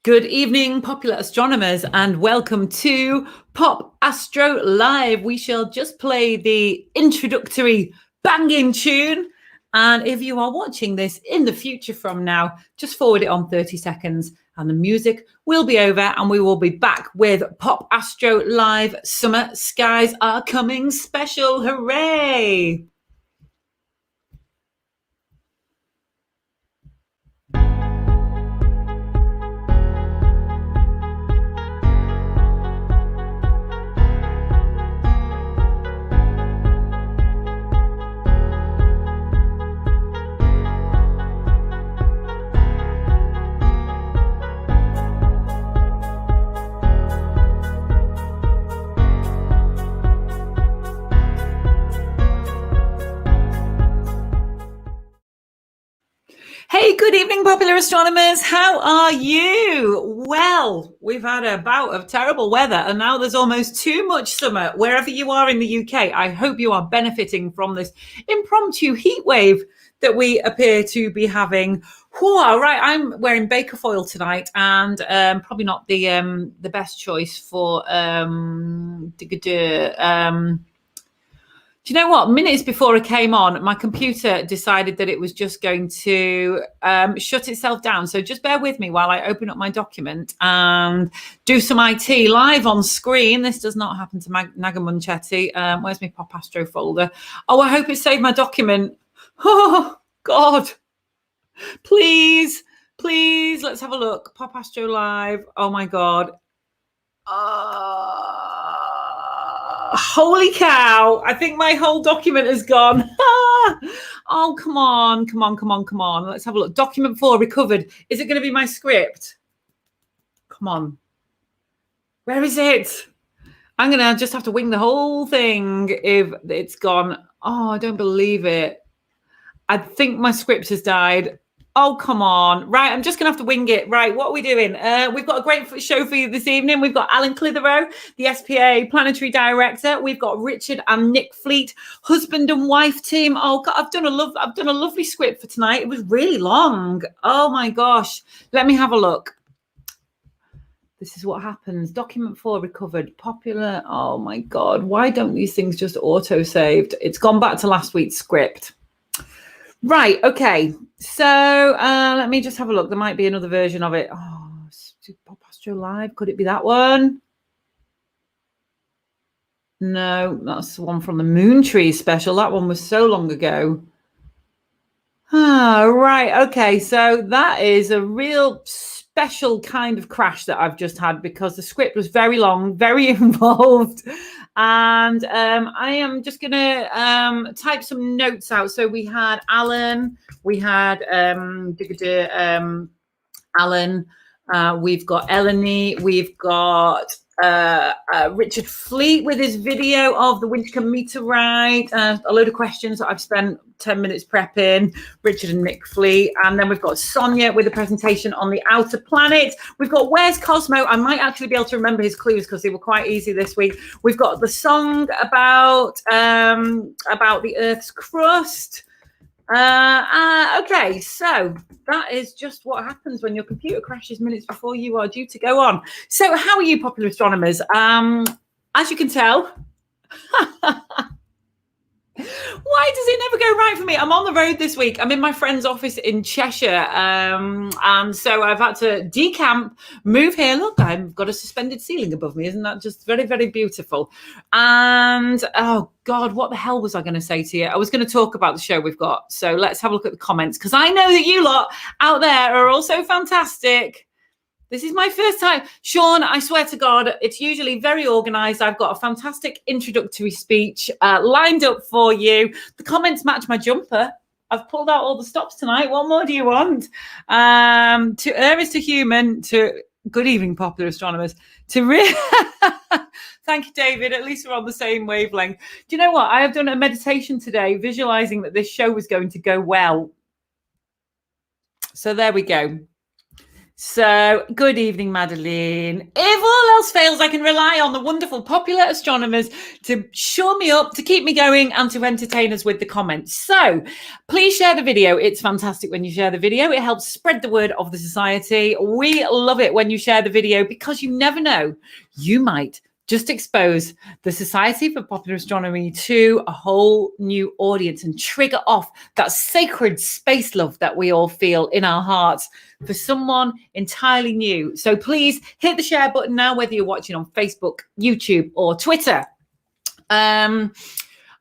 Good evening, popular astronomers, and welcome to Pop Astro Live. We shall just play the introductory banging tune. And if you are watching this in the future from now, just forward it on 30 seconds and the music will be over and we will be back with Pop Astro Live Summer Skies Are Coming special. Hooray! Hey, good evening, popular astronomers. How are you? Well, we've had a bout of terrible weather and now there's almost too much summer. Wherever you are in the UK, I hope you are benefiting from this impromptu heat wave that we appear to be having. Whoa, right, I'm wearing baker foil tonight and probably not the best choice for do you know what? Minutes before I came on, my computer decided that it was just going to shut itself down. So just bear with me while I open up my document and do some IT live on screen. This does not happen to Nagamunchetti. Where's my Pop Astro folder? Oh, I hope it saved my document. Oh, God. Please, let's have a look. Pop Astro Live. Oh, my God. Holy cow, I think my whole document is gone. Oh, come on. Let's have a look. Document 4 recovered. Is it going to be my script? Come on. Where is it? I'm going to just have to wing the whole thing if it's gone. Oh, I don't believe it. I think my script has died. Oh, come on. Right, I'm just going to have to wing it. Right, what are we doing? We've got a great show for you this evening. We've got Alan Clitherow, the SPA Planetary Director. We've got Richard and Nicky Fleet, husband and wife team. Oh, God, I've done a lovely script for tonight. It was really long. Oh, my gosh. Let me have a look. This is what happens. Document 4 recovered. Popular. Oh, my God. Why don't these things just auto-saved? It's gone back to last week's script. Right, okay. So let me just have a look. There might be another version of it. Oh, Pop Astro Live. Could it be that one? No, that's the one from the Moon Tree special. That one was so long ago. Right, okay. So that is a real special kind of crash that I've just had because the script was very long, very involved. And I am just going to type some notes out. So we had Alan, we had Alan, we've got Eleni, we've got Richard Fleet with his video of the Winter meteorite, a load of questions that I've spent 10 minutes prepping, Richard and Nicky Fleet, and then we've got Sonia with a presentation on the outer planets. We've got Where's Cosmo? I might actually be able to remember his clues because they were quite easy this week. We've got the song about the Earth's crust. Okay, so that is just what happens when your computer crashes minutes before you are due to go on. So how are you, popular astronomers? As you can tell, why does it never go right for me? I'm on the road this week. I'm in my friend's office in Cheshire. And so I've had to decamp, move here. Look, I've got a suspended ceiling above me. Isn't that just very, very beautiful? And, oh, God, what the hell was I going to say to you? I was going to talk about the show we've got. So let's have a look at the comments because I know that you lot out there are also fantastic. This is my first time. Sean, I swear to God, it's usually very organized. I've got a fantastic introductory speech lined up for you. The comments match my jumper. I've pulled out all the stops tonight. What more do you want? To err is to human, to good evening, popular astronomers. Thank you, David. At least we're on the same wavelength. Do you know what? I have done a meditation today, visualizing that this show was going to go well. So there we go. So, good evening, Madeline. If all else fails, I can rely on the wonderful popular astronomers to shore me up, to keep me going, and to entertain us with the comments. So, please share the video. It's fantastic when you share the video. It helps spread the word of the society. We love it when you share the video because you never know. You might just expose the Society for Popular Astronomy to a whole new audience and trigger off that sacred space love that we all feel in our hearts for someone entirely new. So please hit the share button now, whether you're watching on Facebook, YouTube, or Twitter. I'm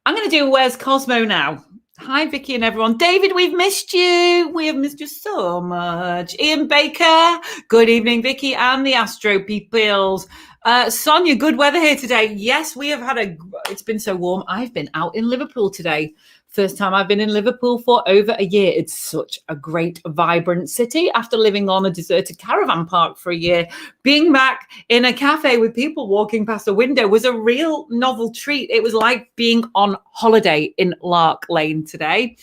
going to do Where's Cosmo now. Hi, Vicky and everyone. David, we've missed you. We have missed you so much. Ian Baker, good evening, Vicky and the Astro peoples. Sonia, good weather here today. Yes, we have had it's been so warm. I've been out in Liverpool today. First time I've been in Liverpool for over a year. It's such a great, vibrant city. After living on a deserted caravan park for a year, being back in a cafe with people walking past a window was a real novel treat. It was like being on holiday in Lark Lane today.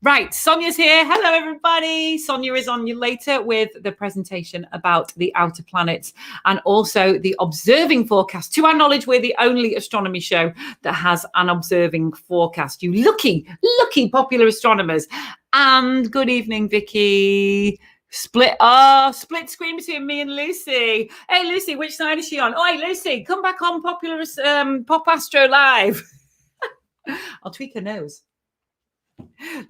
Right, Sonia's here. Hello, everybody. Sonia is on you later with the presentation about the outer planets and also the observing forecast. To our knowledge, we're the only astronomy show that has an observing forecast. You lucky popular astronomers. And good evening, Vicky. Split screen between me and Lucy. Hey, Lucy, which side is she on? Oh, hey, Lucy, come back on Pop Astro Live. I'll tweak her nose.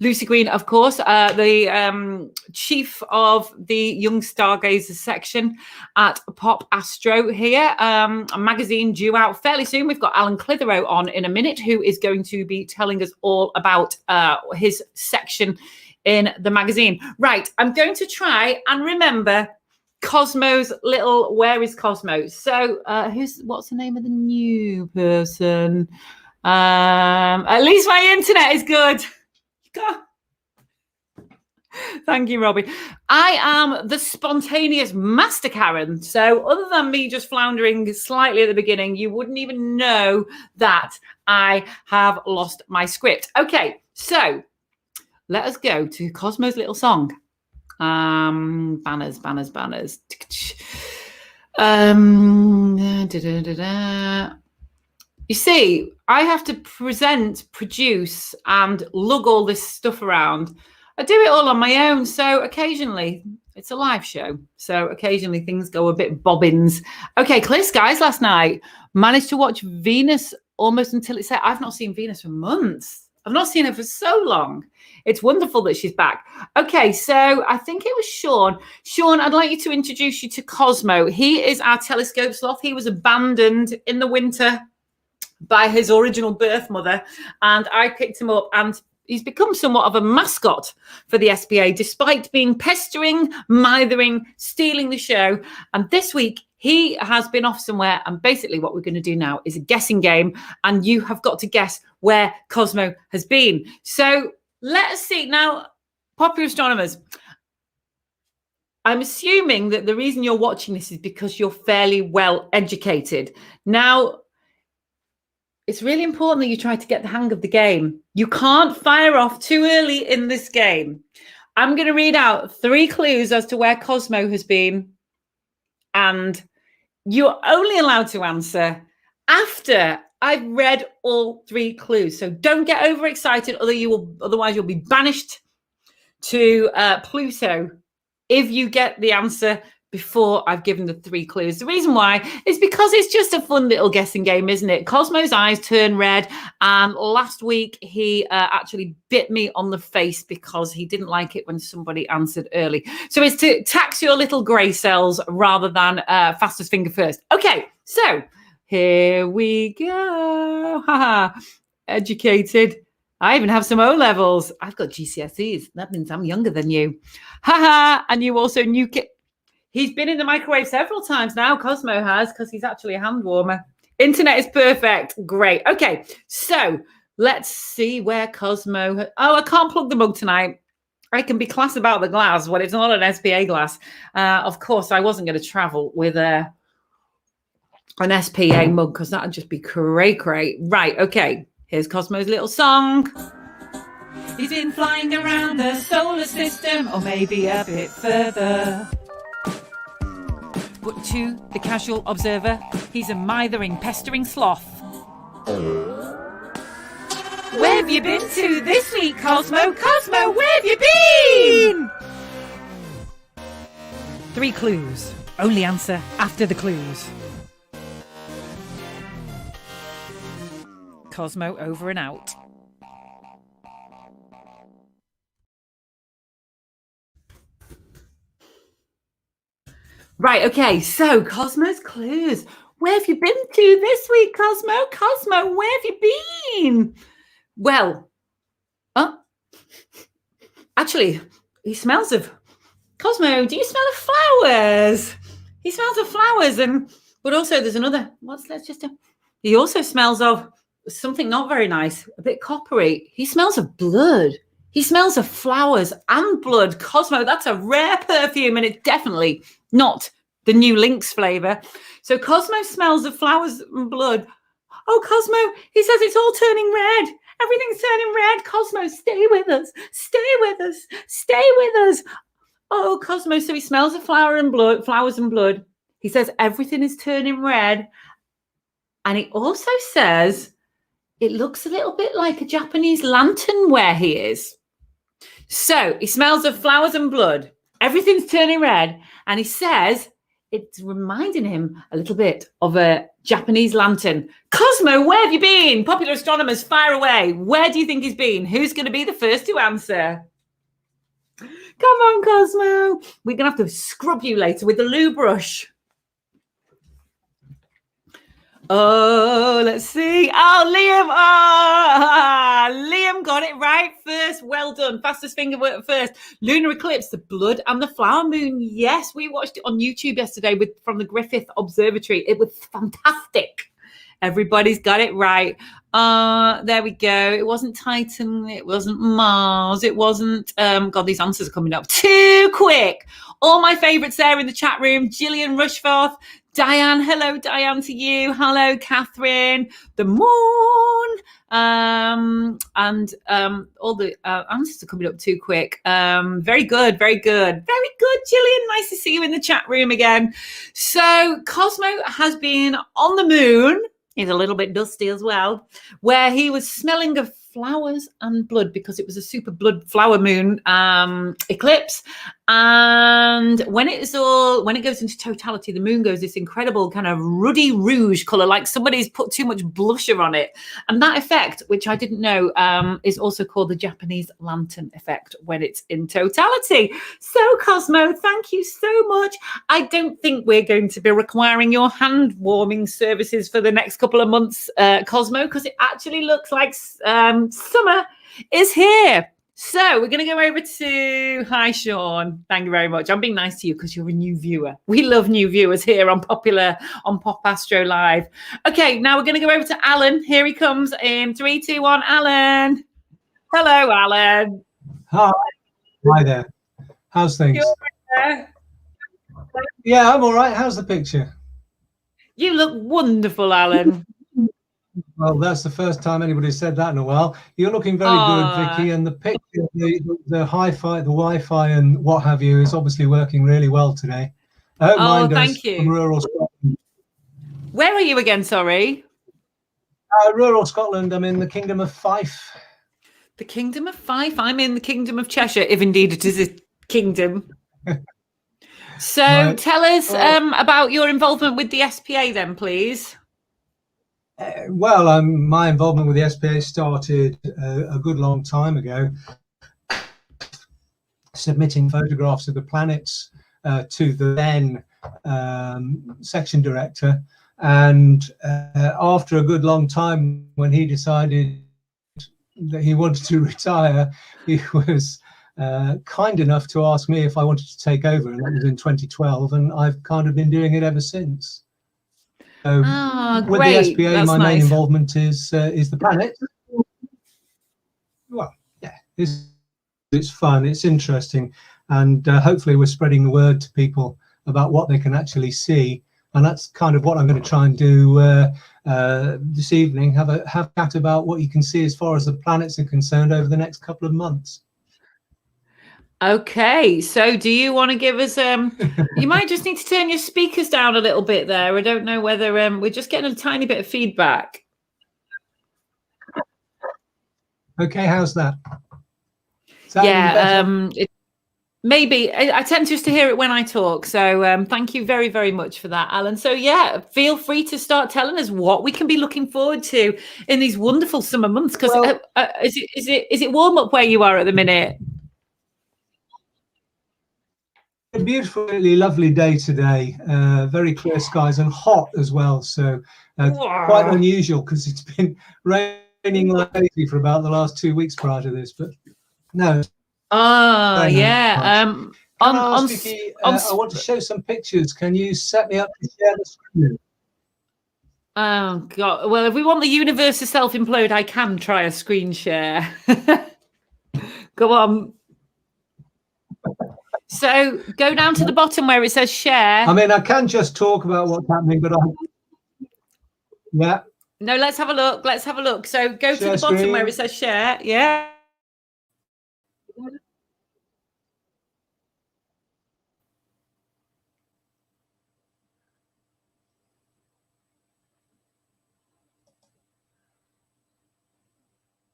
Lucy Green, of course, the chief of the Young Stargazers section at Pop Astro here, a magazine due out fairly soon. We've got Alan Clitherow on in a minute, who is going to be telling us all about his section in the magazine. Right, I'm going to try and remember Cosmo's little Where is Cosmo? So what's the name of the new person? At least my internet is good. Thank you, Robbie. I am the spontaneous master Karen. So other than me just floundering slightly at the beginning, you wouldn't even know that I have lost my script. Okay, so let us go to Cosmo's little song. Banners. You see, I have to present, produce, and lug all this stuff around. I do it all on my own. So occasionally, it's a live show. So occasionally things go a bit bobbins. Okay, clear skies last night. Managed to watch Venus almost until it set. I've not seen Venus for months. I've not seen her for so long. It's wonderful that she's back. Okay, so I think it was Sean. Sean, I'd like you to introduce you to Cosmo. He is our telescope sloth. He was abandoned in the winter by his original birth mother, and I picked him up, and he's become somewhat of a mascot for the SPA, despite being pestering, mithering, stealing the show. And this week he has been off somewhere, and basically what we're going to do now is a guessing game, and you have got to guess where Cosmo has been. So let us see now, popular astronomers. I'm assuming that the reason you're watching this is because you're fairly well educated. Now, it's really important that you try to get the hang of the game. You can't fire off too early in this game. I'm going to read out 3 clues as to where Cosmo has been, and you're only allowed to answer after I've read all 3 clues. So don't get overexcited, otherwise you'll be banished to Pluto if you get the answer before I've given the 3 clues. The reason why is because it's just a fun little guessing game, isn't it? Cosmo's eyes turn red, and last week he actually bit me on the face because he didn't like it when somebody answered early. So it's to tax your little grey cells rather than fastest finger first. Okay, so here we go. Educated. I even have some O-levels. I've got GCSEs. That means I'm younger than you. And you also nuke it. He's been in the microwave several times now, Cosmo has, because he's actually a hand warmer. Internet is perfect. Great. Okay, so let's see where Cosmo... I can't plug the mug tonight. I can be class about the glass, but it's not an SPA glass. Of course, I wasn't going to travel with an SPA mug because that would just be cray-cray. Right, okay. Here's Cosmo's little song. He's been flying around the solar system, or maybe a bit further. But to the casual observer, he's a mithering, pestering sloth. Where have you been to this week, Cosmo? Cosmo, where have you been? 3 clues. Only answer after the clues. Cosmo over and out. Right, okay, so Cosmo's clues. Where have you been to this week, Cosmo? Cosmo, where have you been? Well, actually, he smells of... Cosmo, do you smell of flowers? He smells of flowers, but also there's another... He also smells of something not very nice, a bit coppery. He smells of blood. He smells of flowers and blood. Cosmo, that's a rare perfume, and it's definitely not the new Lynx flavour. So Cosmo smells of flowers and blood. Oh, Cosmo, he says it's all turning red. Everything's turning red. Cosmo, stay with us. Stay with us. Stay with us. Oh, Cosmo, so he smells of flowers and blood. He says everything is turning red. And he also says it looks a little bit like a Japanese lantern where he is. So he smells of flowers and blood. Everything's turning red. And he says it's reminding him a little bit of a Japanese lantern. Cosmo, where have you been? Popular astronomers, fire away. Where do you think he's been? Who's going to be the first to answer? Come on, Cosmo. We're going to have to scrub you later with the loo brush. Oh, let's see. Oh, Liam. Oh, Liam got it right first. Well done. Fastest finger work first. Lunar eclipse, the blood and the flower moon. Yes, we watched it on YouTube yesterday from the Griffith Observatory. It was fantastic. Everybody's got it right. There we go. It wasn't Titan. It wasn't Mars. It wasn't... God, these answers are coming up too quick. All my favourites there in the chat room. Gillian Rushforth. Diane, hello, Diane, to you. Hello, Catherine. The moon. And all the answers are coming up too quick. Very good, very good. Very good, Gillian. Nice to see you in the chat room again. So Cosmo has been on the moon. He's a little bit dusty as well, where he was smelling of flowers and blood because it was a super blood flower moon eclipse. And when it goes into totality, the moon goes this incredible kind of ruddy rouge color, like somebody's put too much blusher on it. And that effect, which I didn't know, is also called the Japanese lantern effect when it's in totality. So Cosmo, thank you so much. I don't think we're going to be requiring your hand warming services for the next couple of months, Cosmo, because it actually looks like summer is here. So we're going to go over to... Hi, Sean. Thank you very much. I'm being nice to you because you're a new viewer. We love new viewers here on Pop Astro Live. Okay, now we're going to go over to Alan. Here he comes in 3, 2, 1. Alan. Hello, Alan. Hi. Hi there. How's things? Yeah, I'm all right. How's the picture? You look wonderful, Alan. Well, that's the first time anybody said that in a while. You're looking very good, Vicky, and the picture, the hi-fi, the Wi-Fi and what have you is obviously working really well today. I hope mine does. Thank you. From rural Scotland. Where are you again, sorry? Rural Scotland. I'm in the Kingdom of Fife. The Kingdom of Fife. I'm in the Kingdom of Cheshire, if indeed it is a kingdom. So right. Tell us about your involvement with the SPA then, please. Well, my involvement with the SPA started a good long time ago, submitting photographs of the planets to the then section director. And after a good long time, when he decided that he wanted to retire, he was kind enough to ask me if I wanted to take over, and that was in 2012, and I've kind of been doing it ever since. So with the SPA, that's my main involvement is the planet. Well, yeah, it's fun, it's interesting, and hopefully we're spreading the word to people about what they can actually see, and that's kind of what I'm going to try and do this evening. Have a chat about what you can see as far as the planets are concerned over the next couple of months. Okay, so do you want to give us you might just need to turn your speakers down a little bit there. I don't know whether we're just getting a tiny bit of feedback. Okay, how's that? Yeah, maybe I tend just to hear it when I talk. So thank you very, very much for that, Alan. So yeah, feel free to start telling us what we can be looking forward to in these wonderful summer months. Because is it warm up where you are at the minute? A beautifully lovely day today, very clear skies and hot as well, so quite unusual because it's been raining like crazy for about the last 2 weeks prior to this, but no. Yeah. Vicky, I want to show some pictures. Can you set me up to share the screen? Oh God! Well, if we want the universe to self-implode, I can try a screen share. Go on. So go down to the bottom where it says share. I mean, I can just talk about what's happening, but yeah. No, let's have a look. Let's have a look. So go to the bottom where it says share. Yeah.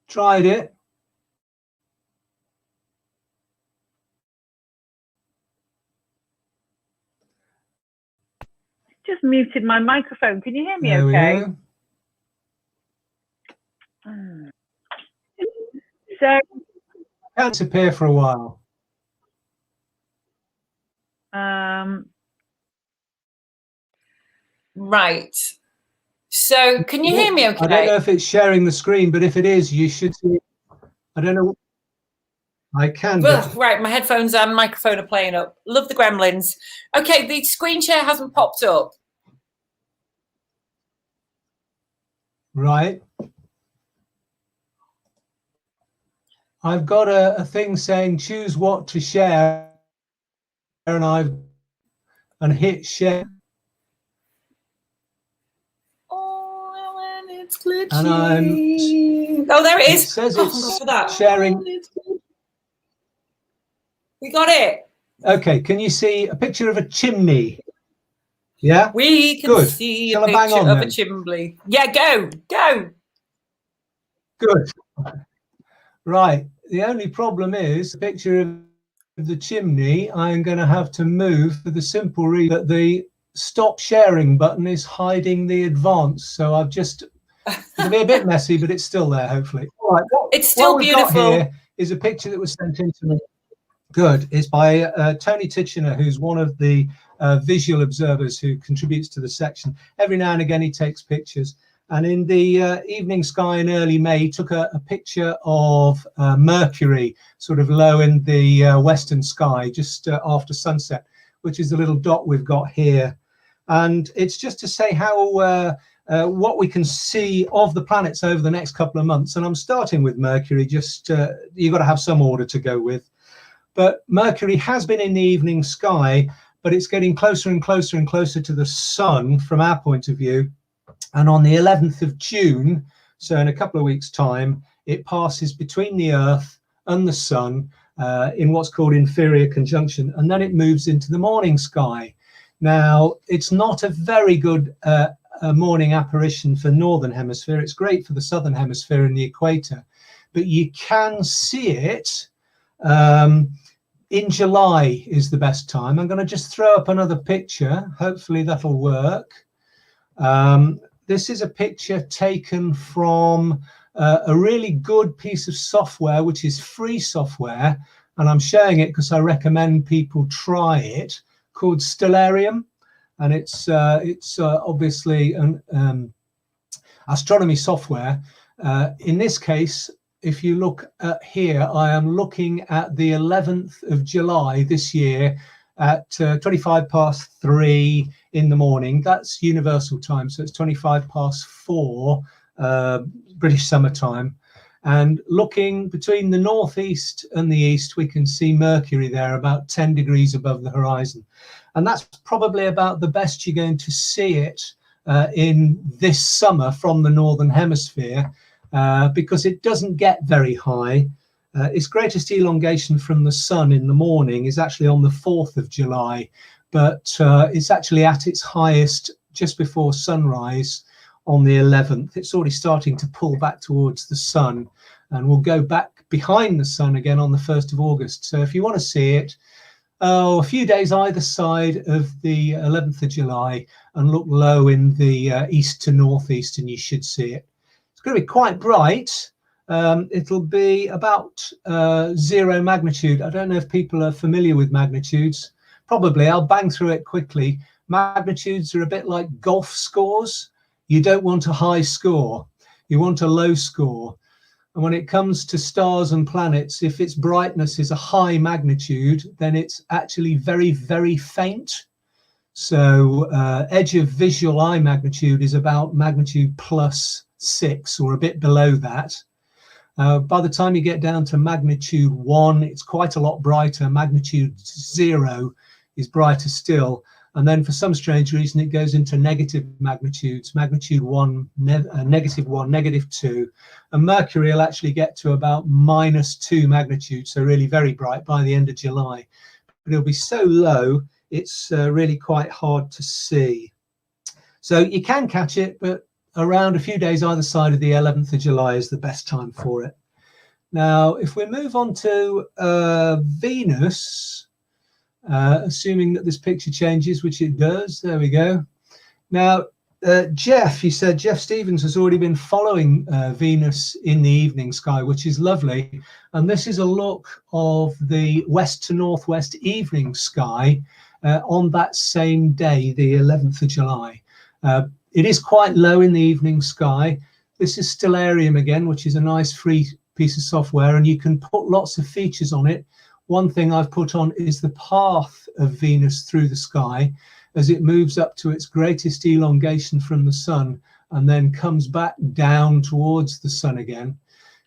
Tried it. Just muted my microphone. Can you hear me okay? So can't appear for a while. Right. So can you hear me okay? I don't know if it's sharing the screen, but if it is, you should see it. I don't know. I can. Right, my headphones and microphone are playing up. Love the gremlins. Okay, the screen share hasn't popped up. Right. I've got a thing saying choose what to share, and hit share. Oh, Ellen, it's glitchy. Oh, there it is. It says it's sharing. We got it. Okay, can you see a picture of a chimney? Yeah? We can see a picture of a chimney. Yeah, go. Good. Right. The only problem is the picture of the chimney I'm going to have to move for the simple reason that the stop sharing button is hiding the advance. So I've just, it'll be a bit messy, but it's still there, hopefully. All right, it's still beautiful. What we've got here is a picture that was sent in to me. Good. It's by Tony Titchener, who's one of the visual observers who contributes to the section. Every now and again, he takes pictures. And in the evening sky in early May, he took a picture of Mercury, sort of low in the western sky, just after sunset, which is the little dot we've got here. And it's just to say how what we can see of the planets over the next couple of months. And I'm starting with Mercury, just you've got to have some order to go with. But Mercury has been in the evening sky, but it's getting closer and closer and closer to the sun from our point of view. And on the 11th of June, so in a couple of weeks' time, it passes between the Earth and the sun in what's called inferior conjunction, and then it moves into the morning sky. Now, it's not a very good morning apparition for northern hemisphere. It's great for the southern hemisphere and the equator, but you can see it in July is the best time. I'm going to just throw up another picture. Hopefully that'll work. This is a picture taken from a really good piece of software, which is free software, and I'm sharing it because I recommend people try it, called Stellarium, and it's obviously an astronomy software. In this case, if you look at here, I am looking at the 11th of July this year at 3:25 in the morning. That's universal time, so it's 4:25 British summer time. And looking between the northeast and the east, we can see Mercury there about 10 degrees above the horizon. And that's probably about the best you're going to see it in this summer from the northern hemisphere, because it doesn't get very high. Its greatest elongation from the sun in the morning is actually on the 4th of July, but it's actually at its highest just before sunrise on the 11th. It's already starting to pull back towards the sun, and will go back behind the sun again on the 1st of August. So if you want to see it, a few days either side of the 11th of July and look low in the east to northeast, and you should see it. It's going to be quite bright. It'll be about 0 magnitude. I don't know if people are familiar with magnitudes. Probably. I'll bang through it quickly. Magnitudes are a bit like golf scores. You don't want a high score. You want a low score. And when it comes to stars and planets, if its brightness is a high magnitude, then it's actually very, very faint. So edge of visual eye magnitude is about magnitude +6 or a bit below that. By the time you get down to magnitude 1, it's quite a lot brighter. Magnitude 0 is brighter still. And then for some strange reason, it goes into negative magnitudes, magnitude 1, -1, -2. And Mercury will actually get to about -2 magnitude, so really very bright by the end of July. But it'll be so low, it's really quite hard to see. So you can catch it, but around a few days either side of the 11th of July is the best time for it. Now, if we move on to Venus, assuming that this picture changes, which it does, there we go. Now, Jeff, he said Jeff Stevens has already been following Venus in the evening sky, which is lovely. And this is a look of the west to northwest evening sky on that same day, the 11th of July. It is quite low in the evening sky. This is Stellarium again, which is a nice free piece of software, and you can put lots of features on it. One thing I've put on is the path of Venus through the sky as it moves up to its greatest elongation from the sun and then comes back down towards the sun again.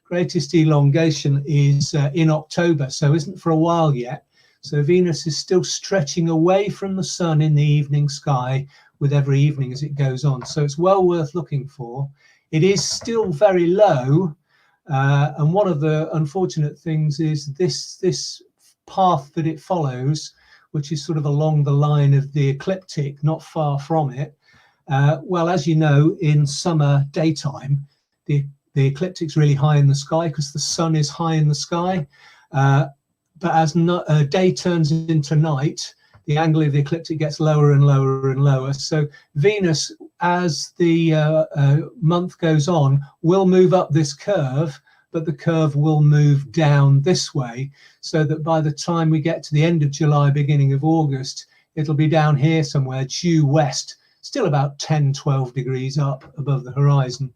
Greatest elongation is in October, so isn't for a while yet. So Venus is still stretching away from the sun in the evening sky with every evening as it goes on. So it's well worth looking for. It is still very low. And one of the unfortunate things is this path that it follows, which is sort of along the line of the ecliptic, not far from it. Well, as you know, in summer daytime, the ecliptic's really high in the sky because the sun is high in the sky. But as day turns into night, the angle of the ecliptic gets lower and lower and lower. So Venus, as the month goes on, will move up this curve, but the curve will move down this way, so that by the time we get to the end of July, beginning of August, it'll be down here somewhere, due west, still about 10-12 degrees up above the horizon,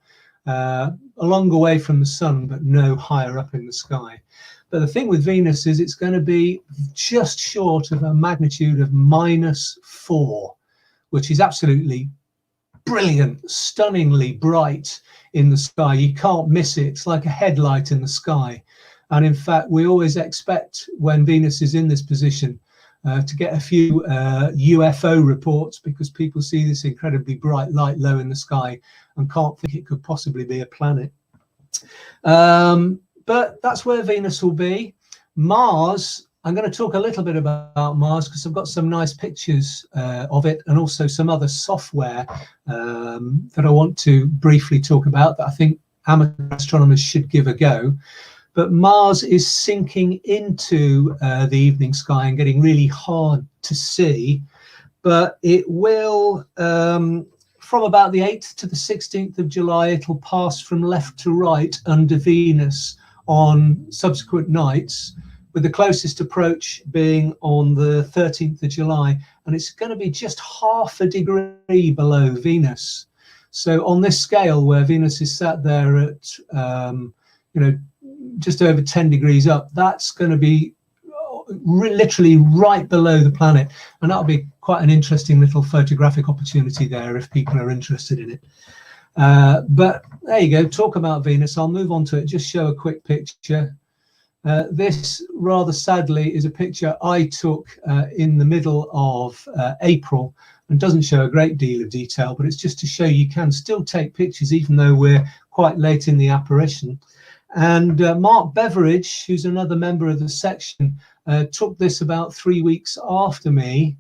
a long way from the sun, but no higher up in the sky. But the thing with Venus is it's going to be just short of a magnitude of -4, which is absolutely brilliant, stunningly bright in the sky. You can't miss it. It's like a headlight in the sky. And in fact, we always expect when Venus is in this position to get a few UFO reports, because people see this incredibly bright light low in the sky and can't think it could possibly be a planet. But that's where Venus will be. Mars, I'm going to talk a little bit about Mars because I've got some nice pictures of it, and also some other software that I want to briefly talk about that I think amateur astronomers should give a go. But Mars is sinking into the evening sky and getting really hard to see. But it will, from about the 8th to the 16th of July, it'll pass from left to right under Venus on subsequent nights, with the closest approach being on the 13th of July. And it's going to be just half a degree below Venus. So on this scale, where Venus is sat there at, just over 10 degrees up, that's going to be literally right below the planet. And that'll be quite an interesting little photographic opportunity there if people are interested in it. But there you go, talk about Venus. I'll move on to it, just show a quick picture. This, rather sadly, is a picture I took in the middle of April, and doesn't show a great deal of detail, but it's just to show you can still take pictures even though we're quite late in the apparition. And Mark Beveridge, who's another member of the section, took this about 3 weeks after me.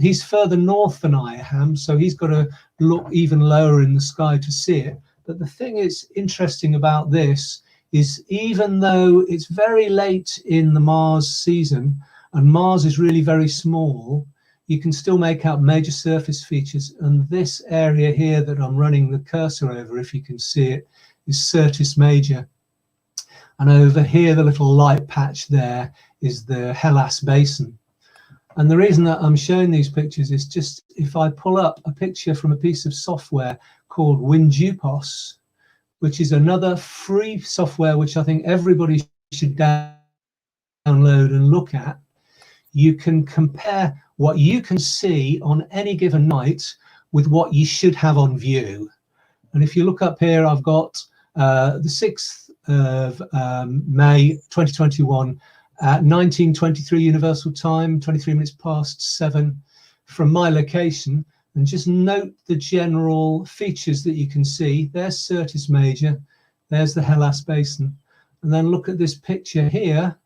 He's further north than I am, so he's got to look even lower in the sky to see it. But the thing is interesting about this is, even though it's very late in the Mars season and Mars is really very small, you can still make out major surface features. And this area here that I'm running the cursor over, if you can see it, is Syrtis Major. And over here, the little light patch there is the Hellas Basin. And the reason that I'm showing these pictures is just, if I pull up a picture from a piece of software called WinJupos, which is another free software which I think everybody should download and look at, you can compare what you can see on any given night with what you should have on view. And if you look up here, I've got the 6th of May 2021 at 19:23 Universal Time, 23 minutes past 7 from my location. And just note the general features that you can see. There's Syrtis Major, there's the Hellas Basin. And then look at this picture here,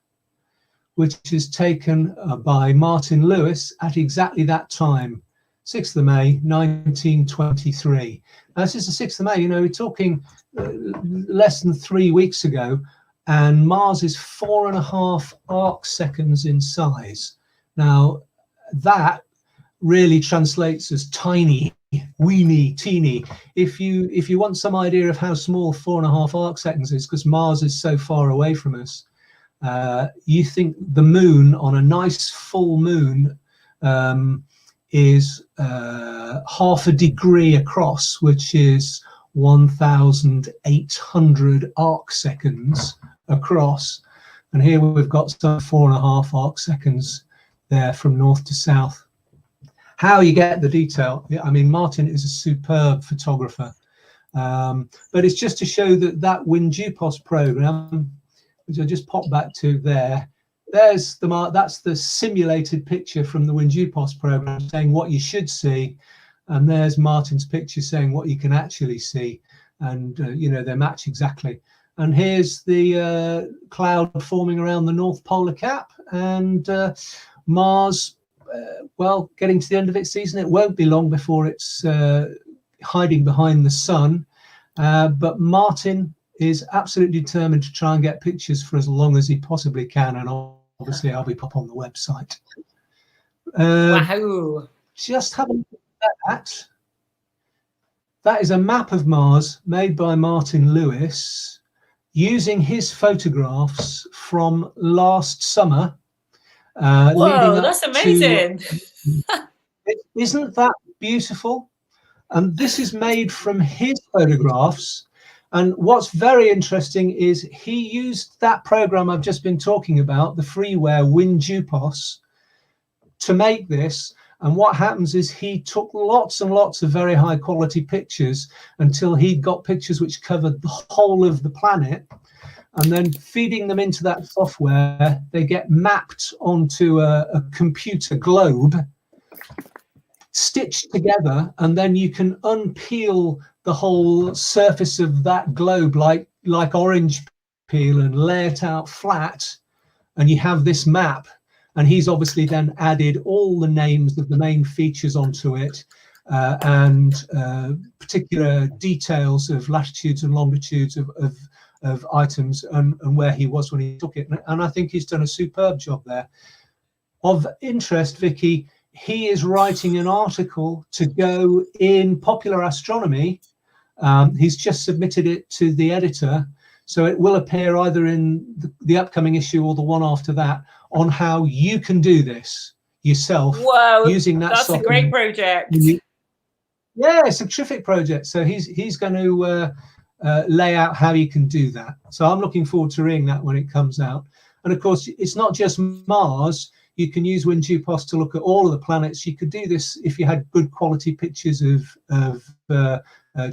which is taken by Martin Lewis at exactly that time, 6th of May, 1923. Now, this is the 6th of May, you know, we're talking less than 3 weeks ago, and Mars is 4.5 arc seconds in size. Now, that really translates as tiny, weeny, teeny. If you want some idea of how small 4.5 arc seconds is, because Mars is so far away from us, you think the moon on a nice full moon is half a degree across, which is 1,800 arc seconds across. And here we've got some 4.5 arc seconds there from north to south. How you get the detail, I mean, Martin is a superb photographer, but it's just to show that that WinJupos program, which I just popped back to there, that's the simulated picture from the WinJupos program saying what you should see, and there's Martin's picture saying what you can actually see, and you know, they match exactly. And here's the cloud forming around the North Polar Cap, and Mars, well, getting to the end of its season. It won't be long before it's hiding behind the sun, but Martin is absolutely determined to try and get pictures for as long as he possibly can, and obviously I'll be pop on the website. Wow. Just have a look at that. That is a map of Mars made by Martin Lewis using his photographs from last summer. Whoa, that's amazing. Isn't that beautiful? And this is made from his photographs. And what's very interesting is he used that program I've just been talking about, the freeware WinJupos, to make this. And what happens is he took lots and lots of very high quality pictures until he got pictures which covered the whole of the planet. And then feeding them into that software, they get mapped onto a computer globe, stitched together, and then you can unpeel the whole surface of that globe like orange peel and lay it out flat, and you have this map. And he's obviously then added all the names of the main features onto it, and particular details of latitudes and longitudes of items and where he was when he took it. And I think he's done a superb job there. Of interest, Vicky, he is writing an article to go in Popular Astronomy. He's just submitted it to the editor, so it will appear either in the upcoming issue or the one after that, on how you can do this yourself. Whoa, using that that's software. A great project. Yeah, it's a terrific project. So he's going to lay out how you can do that. So I'm looking forward to reading that when it comes out. And of course, it's not just Mars. You can use WinJupos to look at all of the planets. You could do this if you had good quality pictures of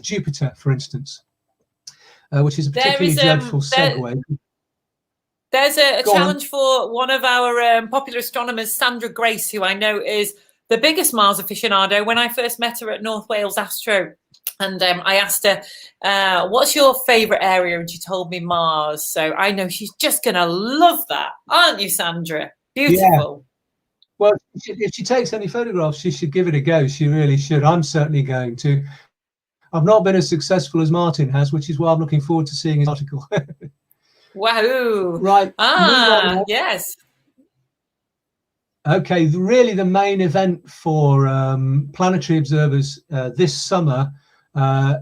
Jupiter, for instance, which is a particularly dreadful segue. There's a challenge for one of our popular astronomers, Sandra Grace, who I know is the biggest Mars aficionado when I first met her at North Wales Astro. And I asked her, what's your favourite area? And she told me Mars. So I know she's just going to love that. Aren't you, Sandra? Beautiful. Yeah. Well, if she takes any photographs, she should give it a go. She really should. I'm certainly going to. I've not been as successful as Martin has, which is why I'm looking forward to seeing his article. Wahoo. Right. Yes. Okay, really the main event for planetary observers this summer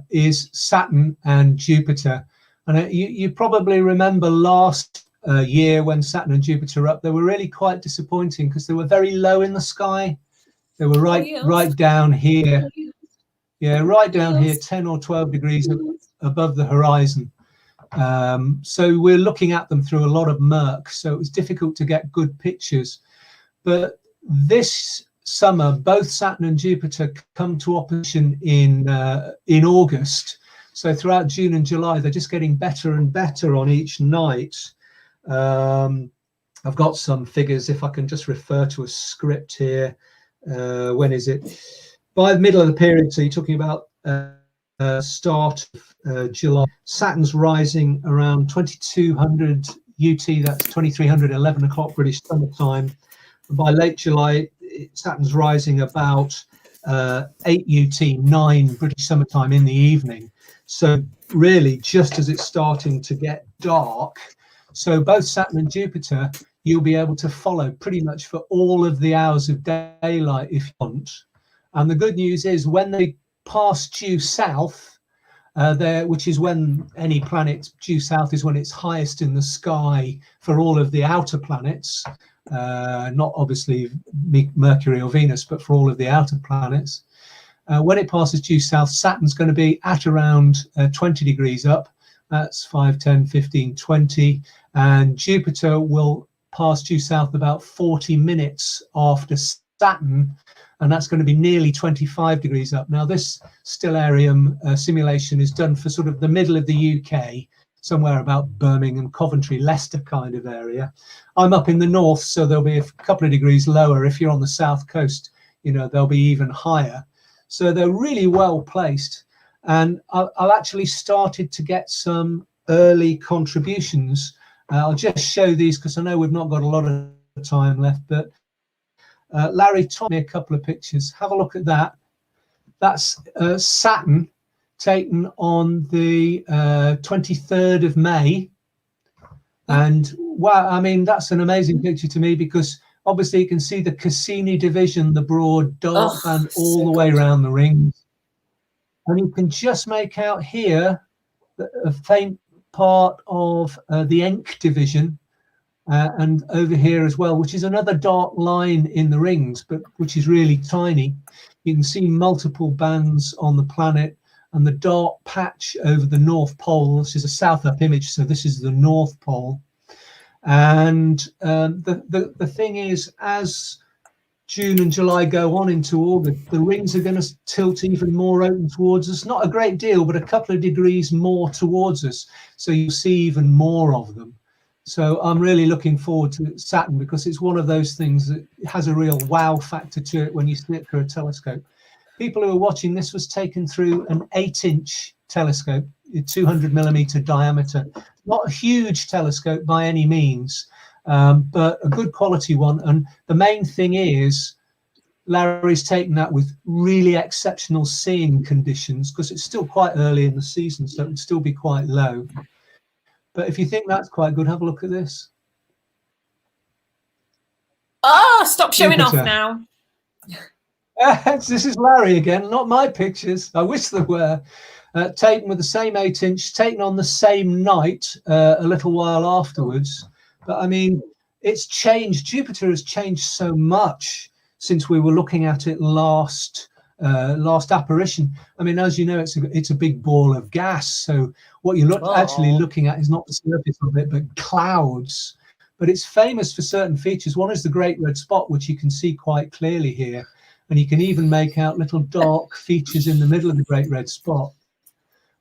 is Saturn and Jupiter. And you probably remember last year when Saturn and Jupiter were up, they were really quite disappointing because they were very low in the sky. They were right down here. Yeah, right down here, 10 or 12 degrees above the horizon. So we're looking at them through a lot of murk, so it was difficult to get good pictures. But this summer, both Saturn and Jupiter come to opposition in August. So throughout June and July, they're just getting better and better on each night. I've got some figures, if I can just refer to a script here. When is it? By the middle of the period, so you're talking about start of July. Saturn's rising around 2200 UT, that's 2300, 11 o'clock British summer time. By late July, Saturn's rising about 8 UT, 9 British summertime in the evening. So really, just as it's starting to get dark, so both Saturn and Jupiter, you'll be able to follow pretty much for all of the hours of daylight if you want. And the good news is when they pass due south, which is when any planet due south is when it's highest in the sky for all of the outer planets. Not obviously Mercury or Venus, but for all of the outer planets. When it passes due south, Saturn's going to be at around 20 degrees up. That's 5, 10, 15, 20. And Jupiter will pass due south about 40 minutes after Saturn. And that's going to be nearly 25 degrees up. Now, this stellarium simulation is done for sort of the middle of the UK, somewhere about Birmingham, Coventry, Leicester kind of area. I'm up in the north, so there'll be a couple of degrees lower. If you're on the south coast, you know, they'll be even higher. So they're really well placed. And I've actually started to get some early contributions. I'll just show these because I know we've not got a lot of time left, but Larry told me a couple of pictures. Have a look at that. That's Saturn taken on the 23rd of May. And wow, I mean, that's an amazing picture to me because obviously you can see the Cassini division, the broad dark band all the way around the rings. And you can just make out here a faint part of the Encke division. And over here as well, which is another dark line in the rings, but which is really tiny. You can see multiple bands on the planet and the dark patch over the North Pole. This is a south up image, so this is the North Pole. And the thing is, as June and July go on into August, the rings are going to tilt even more open towards us. Not a great deal, but a couple of degrees more towards us. So you'll see even more of them. So I'm really looking forward to Saturn because it's one of those things that has a real wow factor to it when you see it through a telescope. People who are watching this was taken through an 8-inch telescope, a 200mm diameter. Not a huge telescope by any means, but a good quality one. And the main thing is Larry's taken that with really exceptional seeing conditions because it's still quite early in the season, so it would still be quite low. But if you think that's quite good, have a look at this. Oh, stop showing off now. This is Larry again, not my pictures. I wish there were. Taken with the same 8-inch, taken on the same night a little while afterwards. But I mean, it's changed. Jupiter has changed so much since we were looking at it last apparition. I mean, as you know, it's a big ball of gas. So what you're actually looking at is not the surface of it, but clouds. But it's famous for certain features. One is the Great Red Spot, which you can see quite clearly here. And you can even make out little dark features in the middle of the Great Red Spot.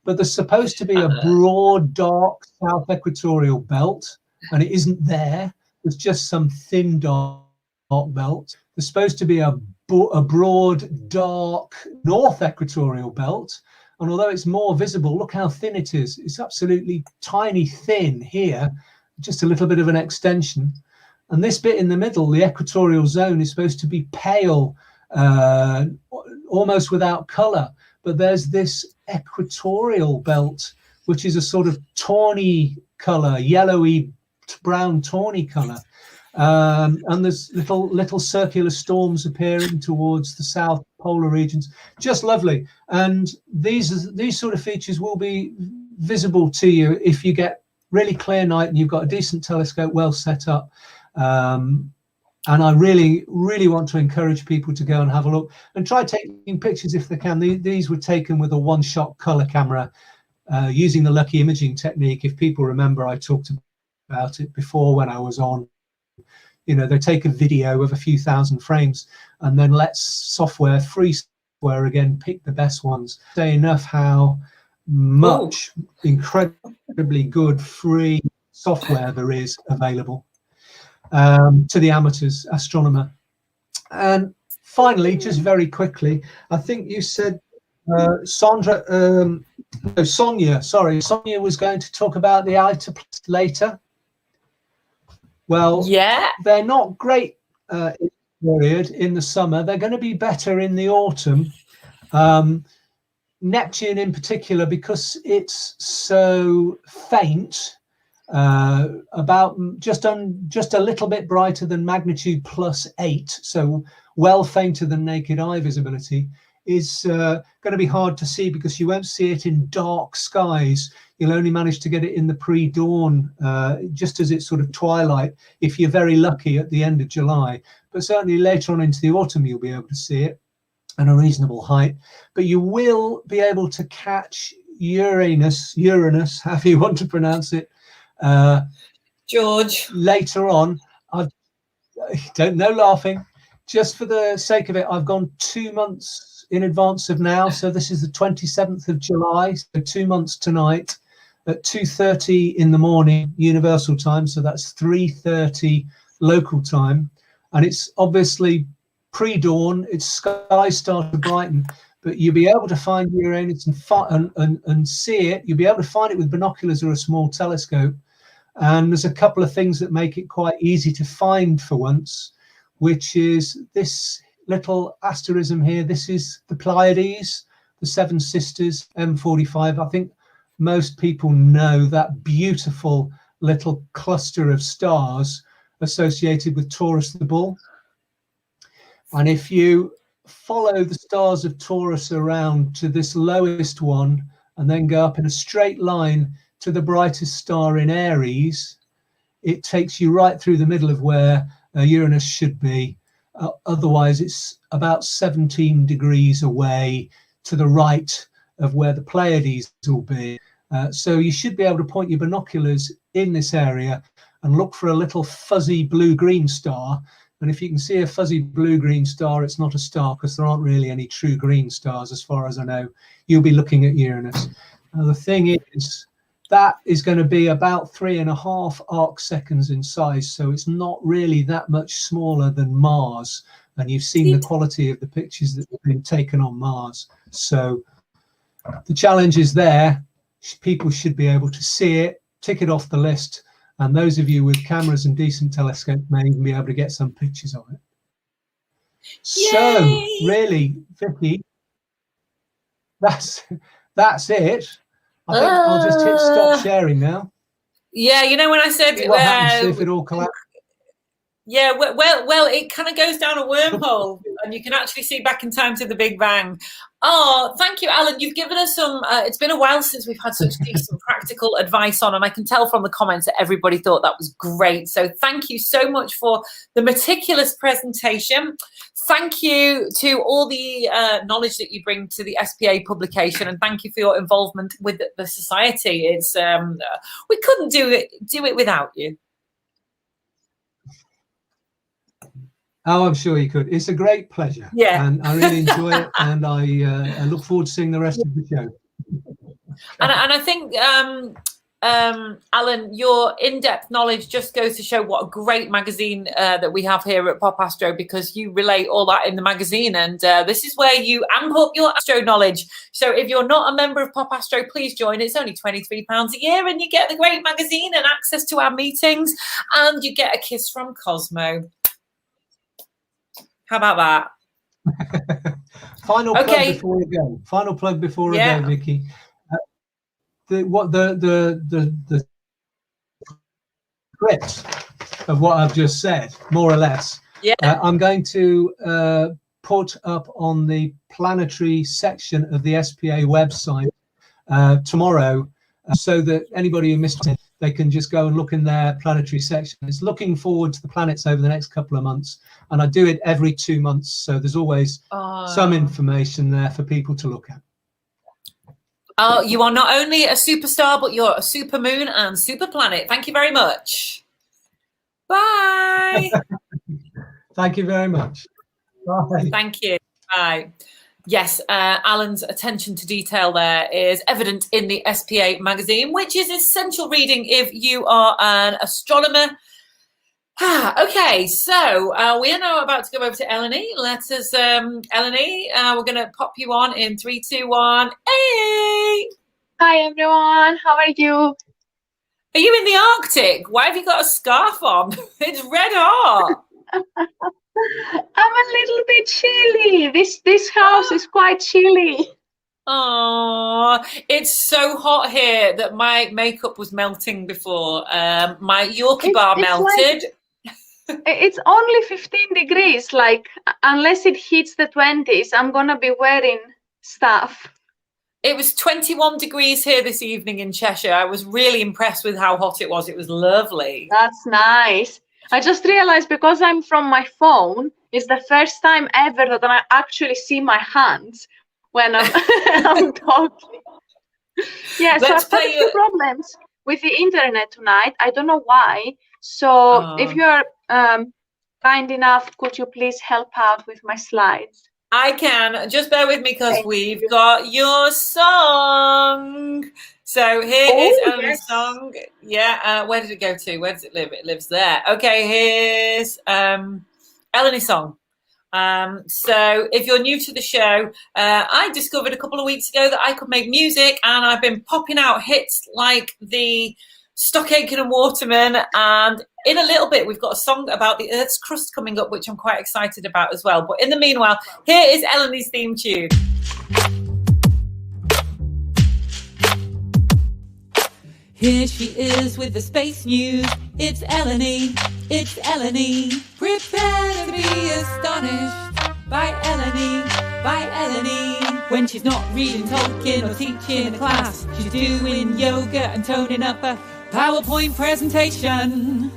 But there's supposed to be a broad, dark south equatorial belt, and it isn't there. There's just some thin dark belt. There's supposed to be a a broad, dark north equatorial belt. And although it's more visible, look how thin it is. It's absolutely tiny thin here, just a little bit of an extension. And this bit in the middle, the equatorial zone, is supposed to be pale, almost without color. But there's this equatorial belt, which is a sort of tawny color, yellowy brown tawny color. And there's little circular storms appearing towards the south polar regions. Just lovely. And these sort of features will be visible to you if you get really clear night and you've got a decent telescope well set up. And I really want to encourage people to go and have a look and try taking pictures if they can. These were taken with a one-shot color camera using the Lucky imaging technique. If people remember, I talked about it before when I was on. You know, they take a video of a few thousand frames and then let free software again pick the best ones. Say enough how much incredibly good free software there is available to the amateurs astronomer. And finally, just very quickly, I think you said Sonia was going to talk about the ictoplasm later. Well, yeah, they're not great period in the summer. They're going to be better in the autumn. Neptune in particular, because it's so faint, about just a little bit brighter than magnitude +8, so well fainter than naked eye visibility, is going to be hard to see because you won't see it in dark skies. You'll only manage to get it in the pre-dawn, just as it's sort of twilight, if you're very lucky at the end of July. But certainly later on into the autumn, you'll be able to see it at a reasonable height. But you will be able to catch Uranus, however you want to pronounce it, George, later on. I don't know, laughing. Just for the sake of it, I've gone 2 months in advance of now. So this is the 27th of July, so 2 months tonight at 2:30 in the morning, universal time. So that's 3:30 local time. And it's obviously pre-dawn, its sky starts to brighten, but you'll be able to find Uranus and see it. You'll be able to find it with binoculars or a small telescope. And there's a couple of things that make it quite easy to find for once, which is this little asterism here. This is the Pleiades, the Seven Sisters, M45. I think most people know that beautiful little cluster of stars associated with Taurus the Bull. And if you follow the stars of Taurus around to this lowest one and then go up in a straight line to the brightest star in Aries, it takes you right through the middle of where Uranus should be. Otherwise, it's about 17 degrees away to the right of where the Pleiades will be. So you should be able to point your binoculars in this area and look for a little fuzzy blue-green star. And if you can see a fuzzy blue-green star, it's not a star because there aren't really any true green stars as far as I know. You'll be looking at Uranus. Now, the thing is, that is going to be about 3.5 arc seconds in size. So it's not really that much smaller than Mars. And you've seen the quality of the pictures that have been taken on Mars. So the challenge is there. People should be able to see it, tick it off the list. And those of you with cameras and decent telescopes may even be able to get some pictures of it. Yay! So really, Vicky, that's it. I think I'll just hit stop sharing now. Yeah, you know when I said what happens if it all collapses? Yeah, well, it kind of goes down a wormhole, and you can actually see back in time to the Big Bang. Oh, thank you, Alan. You've given us some. It's been a while since we've had such decent practical advice on, and I can tell from the comments that everybody thought that was great. So thank you so much for the meticulous presentation. Thank you to all the knowledge that you bring to the SPA publication, and thank you for your involvement with the society. It's we couldn't do it without you. Oh, I'm sure you could. It's a great pleasure. Yeah. And I really enjoy it. And I look forward to seeing the rest of the show. And I think Alan, your in-depth knowledge just goes to show what a great magazine that we have here at Pop Astro, because you relate all that in the magazine, and this is where you amp up your Astro knowledge. So if you're not a member of Pop Astro, please join. It's only £23 a year, and you get the great magazine and access to our meetings, and you get a kiss from Cosmo. How about that? Final plug before we go. Final plug before we go, Vicky. The script of what I've just said, more or less. Yeah. I'm going to put up on the planetary section of the SPA website tomorrow, so that anybody who missed it, they can just go and look in their planetary section. It's looking forward to the planets over the next couple of months, and I do it every 2 months, so there's always some information there for people to look at. Oh, you are not only a superstar, but you're a super moon and super planet. Thank you very much. Bye. Thank you very much. Bye. Thank you. Bye. Yes, Alan's attention to detail there is evident in the SPA magazine, which is essential reading if you are an astronomer. Okay, so we are now about to go over to Eleni. Let us, Eleni, we're going to pop you on in 3, 2, 1. Hey! Hi, everyone. How are you? Are you in the Arctic? Why have you got a scarf on? It's red hot. I'm a little bit chilly. This house is quite chilly. Oh, it's so hot here that my makeup was melting before. My Yorkie bar melted. It's only 15 degrees. Like, unless it hits the 20s, I'm gonna be wearing stuff. It was 21 degrees here this evening in Cheshire. I was really impressed with how hot it was. It was lovely. That's nice. I just realized, because I'm from my phone, it's the first time ever that I actually see my hands when I'm, I'm talking. Yeah, so I've had a few problems with the internet tonight. I don't know why. So if you're kind enough, could you please help out with my slides? I can. Just bear with me, because we've got your song. So here is Eleni's song. Yeah, where did it go to? Where does it live? It lives there. Okay, here's Eleni's song. So if you're new to the show, I discovered a couple of weeks ago that I could make music, and I've been popping out hits like the Stock Aitken and Waterman, and in a little bit we've got a song about the Earth's crust coming up, which I'm quite excited about as well. But in the meanwhile, here is Eleni's theme tune. Here she is with the space news. It's Eleni, it's Eleni. Prepare to be astonished by Eleni, by Eleni. When she's not reading Tolkien or teaching a class, she's doing yoga and toning up a PowerPoint presentation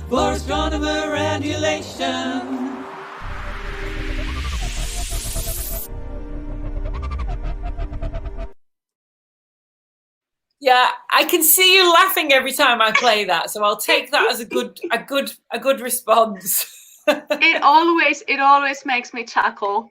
for astronomer emulation. Yeah, I can see you laughing every time I play that, so I'll take that as a good response. It always makes me chuckle.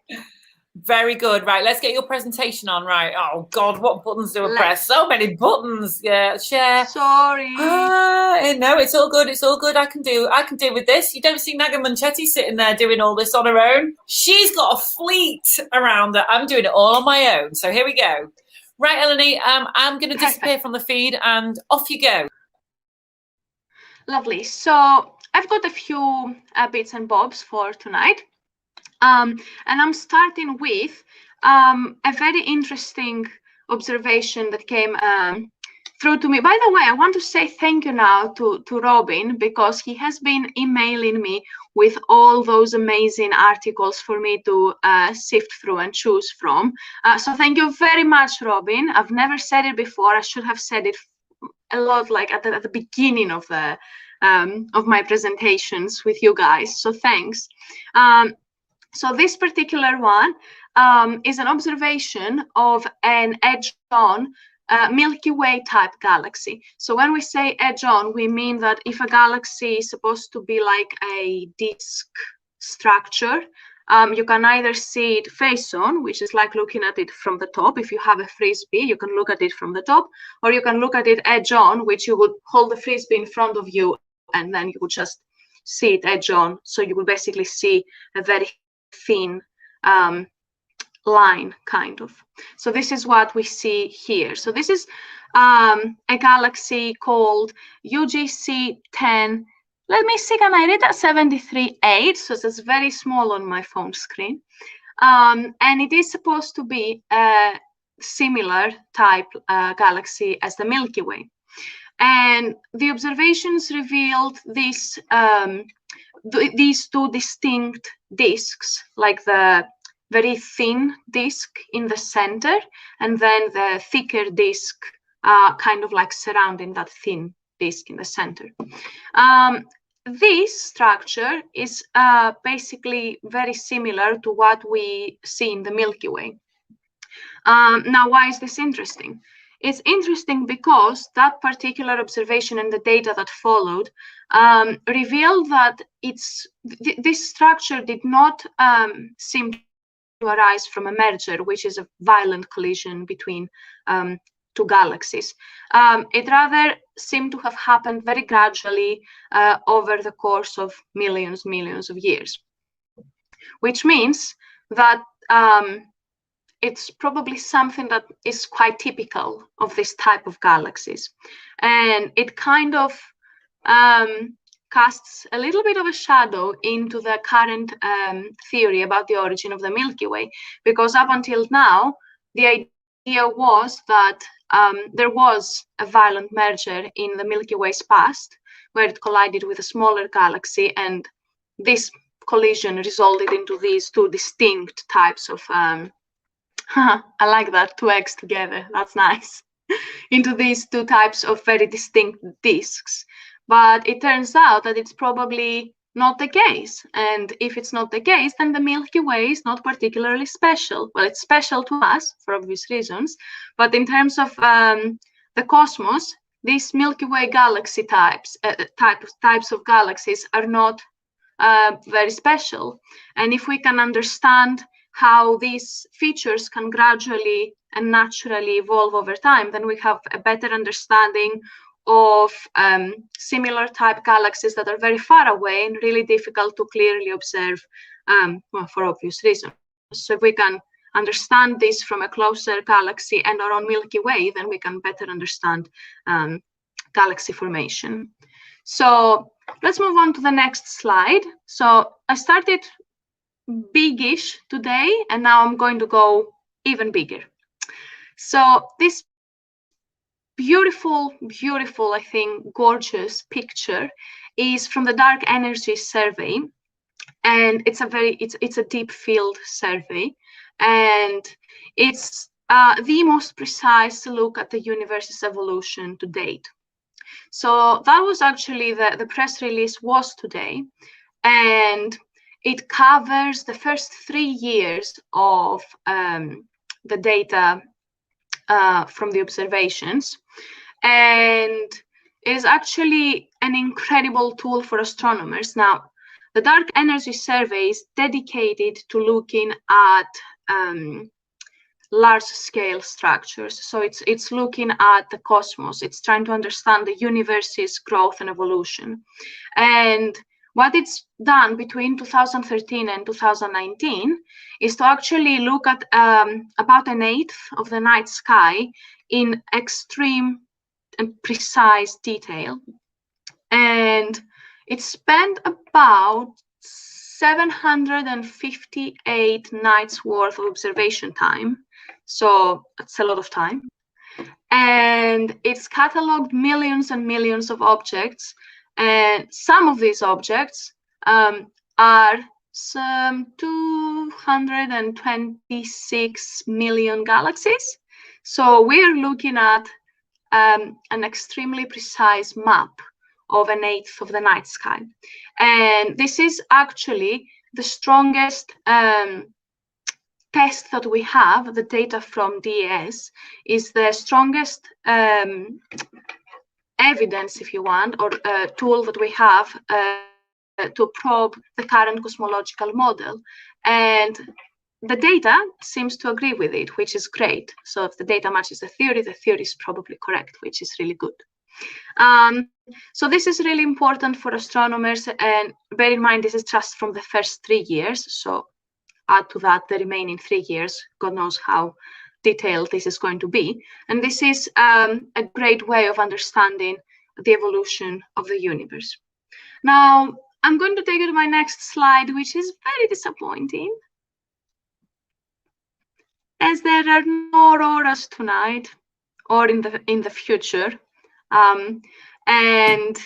Very good. Right, let's get your presentation on. Right. Oh God, what buttons do I press? So many buttons. Yeah, share. Sorry. No, it's all good. It's all good. I can deal with this. You don't see Naga Munchetti sitting there doing all this on her own. She's got a fleet around her. I'm doing it all on my own. So here we go. Right, Eleni, I'm going to disappear from the feed, and off you go. Lovely. So I've got a few bits and bobs for tonight. And I'm starting with a very interesting observation that came through to me. By the way, I want to say thank you now to Robin, because he has been emailing me with all those amazing articles for me to sift through and choose from. So thank you very much, Robin. I've never said it before. I should have said it a lot, like at the beginning of the of my presentations with you guys. So thanks. So this particular one is an observation of an edge-on Milky Way type galaxy. So when we say edge-on, we mean that if a galaxy is supposed to be like a disk structure, you can either see it face on, which is like looking at it from the top. If you have a frisbee, you can look at it from the top, or you can look at it edge on, which you would hold the frisbee in front of you and then you would just see it edge on. So you would basically see a very thin line, kind of. So this is what we see here. So this is a galaxy called UGC 10. Let me see, can I read that? 73.8. So it's very small on my phone screen. And it is supposed to be a similar type galaxy as the Milky Way. And the observations revealed this, these two distinct disks, like the very thin disk in the center, and then the thicker disk kind of like surrounding that thin disk in the center. This structure is basically very similar to what we see in the Milky Way. Now, why is this interesting? It's interesting because that particular observation and the data that followed revealed that this structure did not seem to arise from a merger, which is a violent collision between two galaxies. It rather seemed to have happened very gradually over the course of millions of years, which means that it's probably something that is quite typical of this type of galaxies. And it kind of casts a little bit of a shadow into the current theory about the origin of the Milky Way, because up until now, the idea was that there was a violent merger in the Milky Way's past, where it collided with a smaller galaxy, and this collision resulted into these two distinct types of I like that, two eggs together, that's nice. Into these two types of very distinct disks. But it turns out that it's probably not the case. And if it's not the case, then the Milky Way is not particularly special. Well, it's special to us for obvious reasons. But in terms of the cosmos, these Milky Way galaxy types of galaxies are not very special. And if we can understand how these features can gradually and naturally evolve over time, then we have a better understanding of similar type galaxies that are very far away and really difficult to clearly observe, well, for obvious reasons. So if we can understand this from a closer galaxy and our own Milky Way, then we can better understand galaxy formation. So let's move on to the next slide. So I started biggish today, and now I'm going to go even bigger. So this beautiful, I think, gorgeous picture is from the Dark Energy Survey, and it's a deep field survey, and it's the most precise look at the universe's evolution to date. So that was actually the press release was today, and it covers the first 3 years of the data from the observations, and it is actually an incredible tool for astronomers. Now, the Dark Energy Survey is dedicated to looking at large-scale structures. So it's looking at the cosmos. It's trying to understand the universe's growth and evolution. And what it's done between 2013 and 2019 is to actually look at about 1/8 of the night sky in extreme and precise detail. And it spent about 758 nights worth of observation time. So that's a lot of time. And it's cataloged millions and millions of objects. And some of these objects are some 226 million galaxies. So we're looking at an extremely precise map of 1/8 of the night sky. And this is actually the strongest test that we have. The data from DES is the strongest evidence, if you want, or tool that we have to probe the current cosmological model, and the data seems to agree with it, which is great. So if the data matches the theory is probably correct, which is really good. So this is really important for astronomers, and bear in mind this is just from the first 3 years. So add to that the remaining 3 years. God knows how detailed this is going to be. And this is a great way of understanding the evolution of the universe. Now, I'm going to take you to my next slide, which is very disappointing, as there are no auroras tonight or in the future. And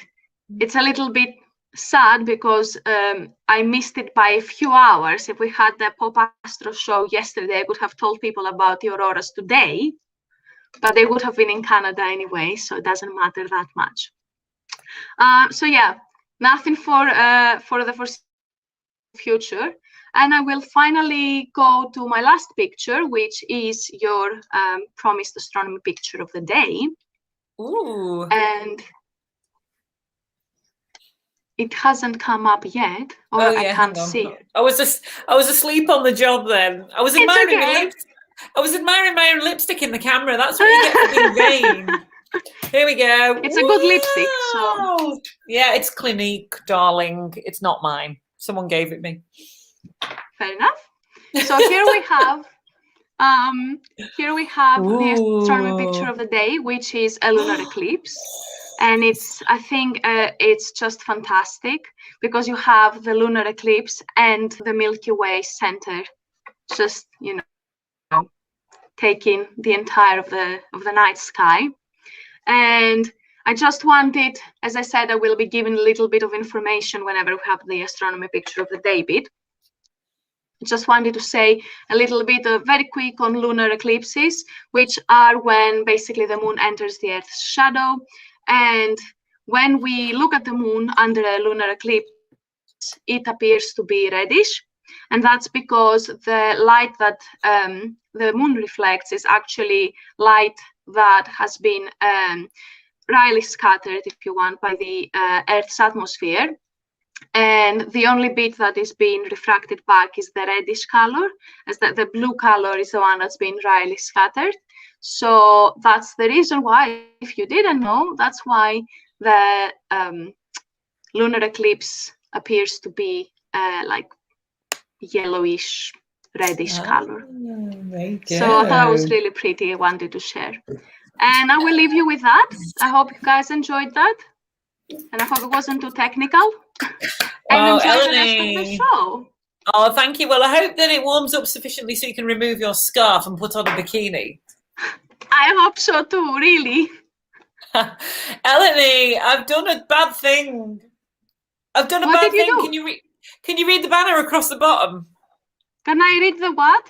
it's a little bit sad because I missed it by a few hours. If we had the Pop Astro show yesterday, I would have told people about the auroras today, but they would have been in Canada anyway, so it doesn't matter that much. So yeah, nothing for the future. And I will finally go to my last picture, which is your promised astronomy picture of the day. Ooh. And it hasn't come up yet, or I can't see it. I was asleep on the job then. I was admiring my own lipstick in the camera. That's what you get for being vain. Here we go. It's a good lipstick. So yeah, it's Clinique, darling. It's not mine. Someone gave it me. Fair enough. So here we have the astronomy picture of the day, which is a lunar eclipse. And I think it's just fantastic because you have the lunar eclipse and the Milky Way center, just, you know, taking the entire of the night sky. And I just wanted, as I said, I will be giving a little bit of information whenever we have the astronomy picture of the day bit. I just wanted to say a little bit very quick on lunar eclipses, which are when basically the moon enters the Earth's shadow. And when we look at the moon under a lunar eclipse, it appears to be reddish. And that's because the light that the moon reflects is actually light that has been Rayleigh scattered, if you want, by the Earth's atmosphere. And the only bit that is being refracted back is the reddish color, as the blue color is the one that's been Rayleigh scattered. So that's the reason why, if you didn't know, that's why the lunar eclipse appears to be like yellowish, reddish color. So I thought it was really pretty. I wanted to share. And I will leave you with that. I hope you guys enjoyed that. And I hope it wasn't too technical. And enjoy the rest of the show. Oh, thank you. Well, I hope that it warms up sufficiently so you can remove your scarf and put on a bikini. I hope so too, really. Eleni, I've done a bad thing. What did you do? Can you read the banner across the bottom? Can I read the what?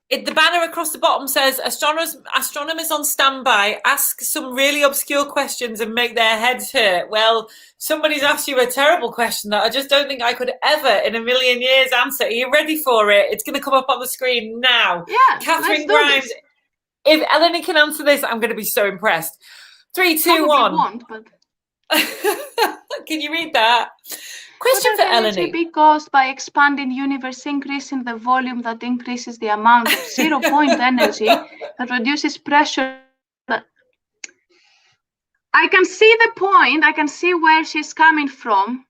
The banner across the bottom says, astronomers on standby, ask some really obscure questions and make their heads hurt. Well, somebody's asked you a terrible question that I just don't think I could ever in a million years answer. Are you ready for it? It's going to come up on the screen now. Yeah, Catherine Grimes. If Eleni can answer this, I'm going to be so impressed. 3, 2, 1. Won't, but... Can you read that? Question for Eleni. Be caused by expanding universe, increasing the volume that increases the amount of 0 point energy that reduces pressure. I can see the point. I can see where she's coming from.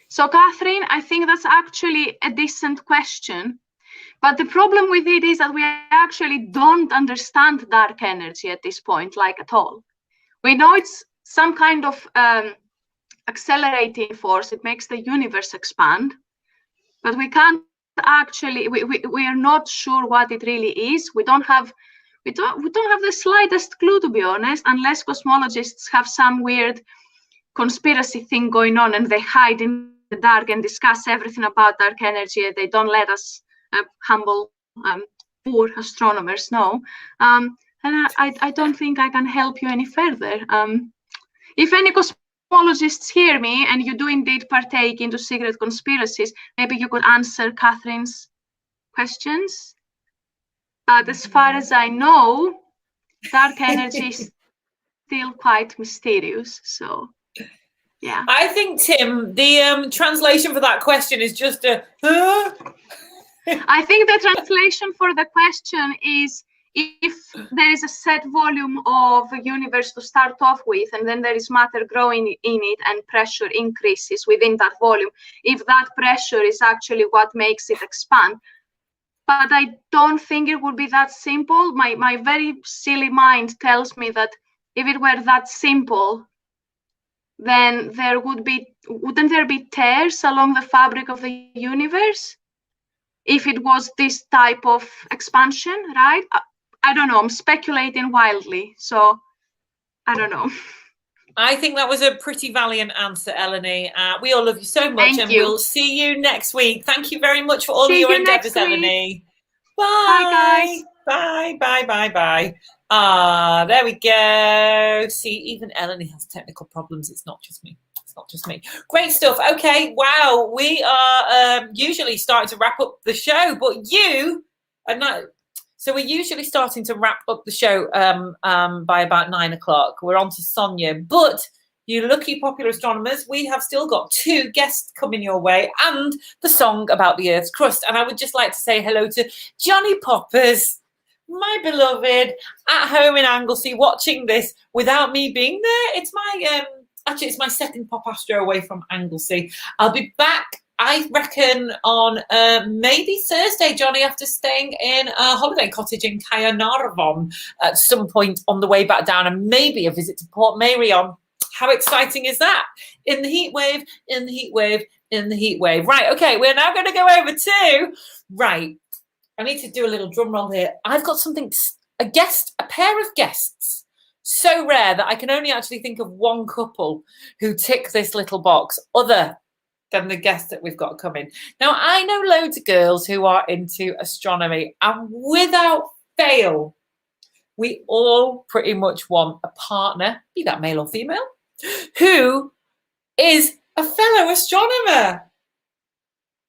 So, Catherine, I think that's actually a decent question. But the problem with it is that we actually don't understand dark energy at this point, like at all. We know it's some kind of accelerating force. It makes the universe expand, but we can't actually. We are not sure what it really is. We don't have the slightest clue, to be honest, unless cosmologists have some weird conspiracy thing going on and they hide in the dark and discuss everything about dark energy. They don't let us humble poor astronomers know. And I don't think I can help you any further. If any cosmologists hear me and you do indeed partake into secret conspiracies, maybe you could answer Catherine's questions. But as far as I know, dark energy is still quite mysterious. So Yeah. I think, Tim, the translation for that question is just a. I think the translation for the question is, if there is a set volume of a universe to start off with, and then there is matter growing in it and pressure increases within that volume, if that pressure is actually what makes it expand. But I don't think it would be that simple. My very silly mind tells me that if it were that simple, then wouldn't there be tears along the fabric of the universe? If it was this type of expansion, right? I don't know, I'm speculating wildly, so I don't know. I think that was a pretty valiant answer, Eleni. We all love you so much, Thank you. We'll see you next week. Thank you very much for all See of your you endeavours, next week. Eleni. Bye. Bye, guys. Bye, bye, bye, bye. There we go. See, even Eleni has technical problems. It's not just me. Not just me. Great stuff. Okay, wow. We are usually starting to wrap up the show, but you are not. So we're usually starting to wrap up the show by about 9 o'clock. We're on to Sonia, but you lucky popular astronomers, we have still got 2 guests coming your way and the song about the Earth's crust. And I would just like to say hello to Johnny Poppers, my beloved, at home in Anglesey, watching this without me being there. It's my actually, it's my second Pop Astro away from Anglesey. I'll be back, I reckon, on maybe Thursday, Johnny, after staying in a holiday cottage in Caernarfon at some point on the way back down, and maybe a visit to Port Marion. How exciting is that? In the heat wave, in the heat wave, in the heat wave. Right, okay, we're now going to go over to, right, I need to do a little drum roll here. I've got something, a pair of guests, so rare that I can only actually think of one couple who tick this little box other than the guests that we've got coming. Now, I know loads of girls who are into astronomy, and without fail, we all pretty much want a partner, be that male or female, who is a fellow astronomer.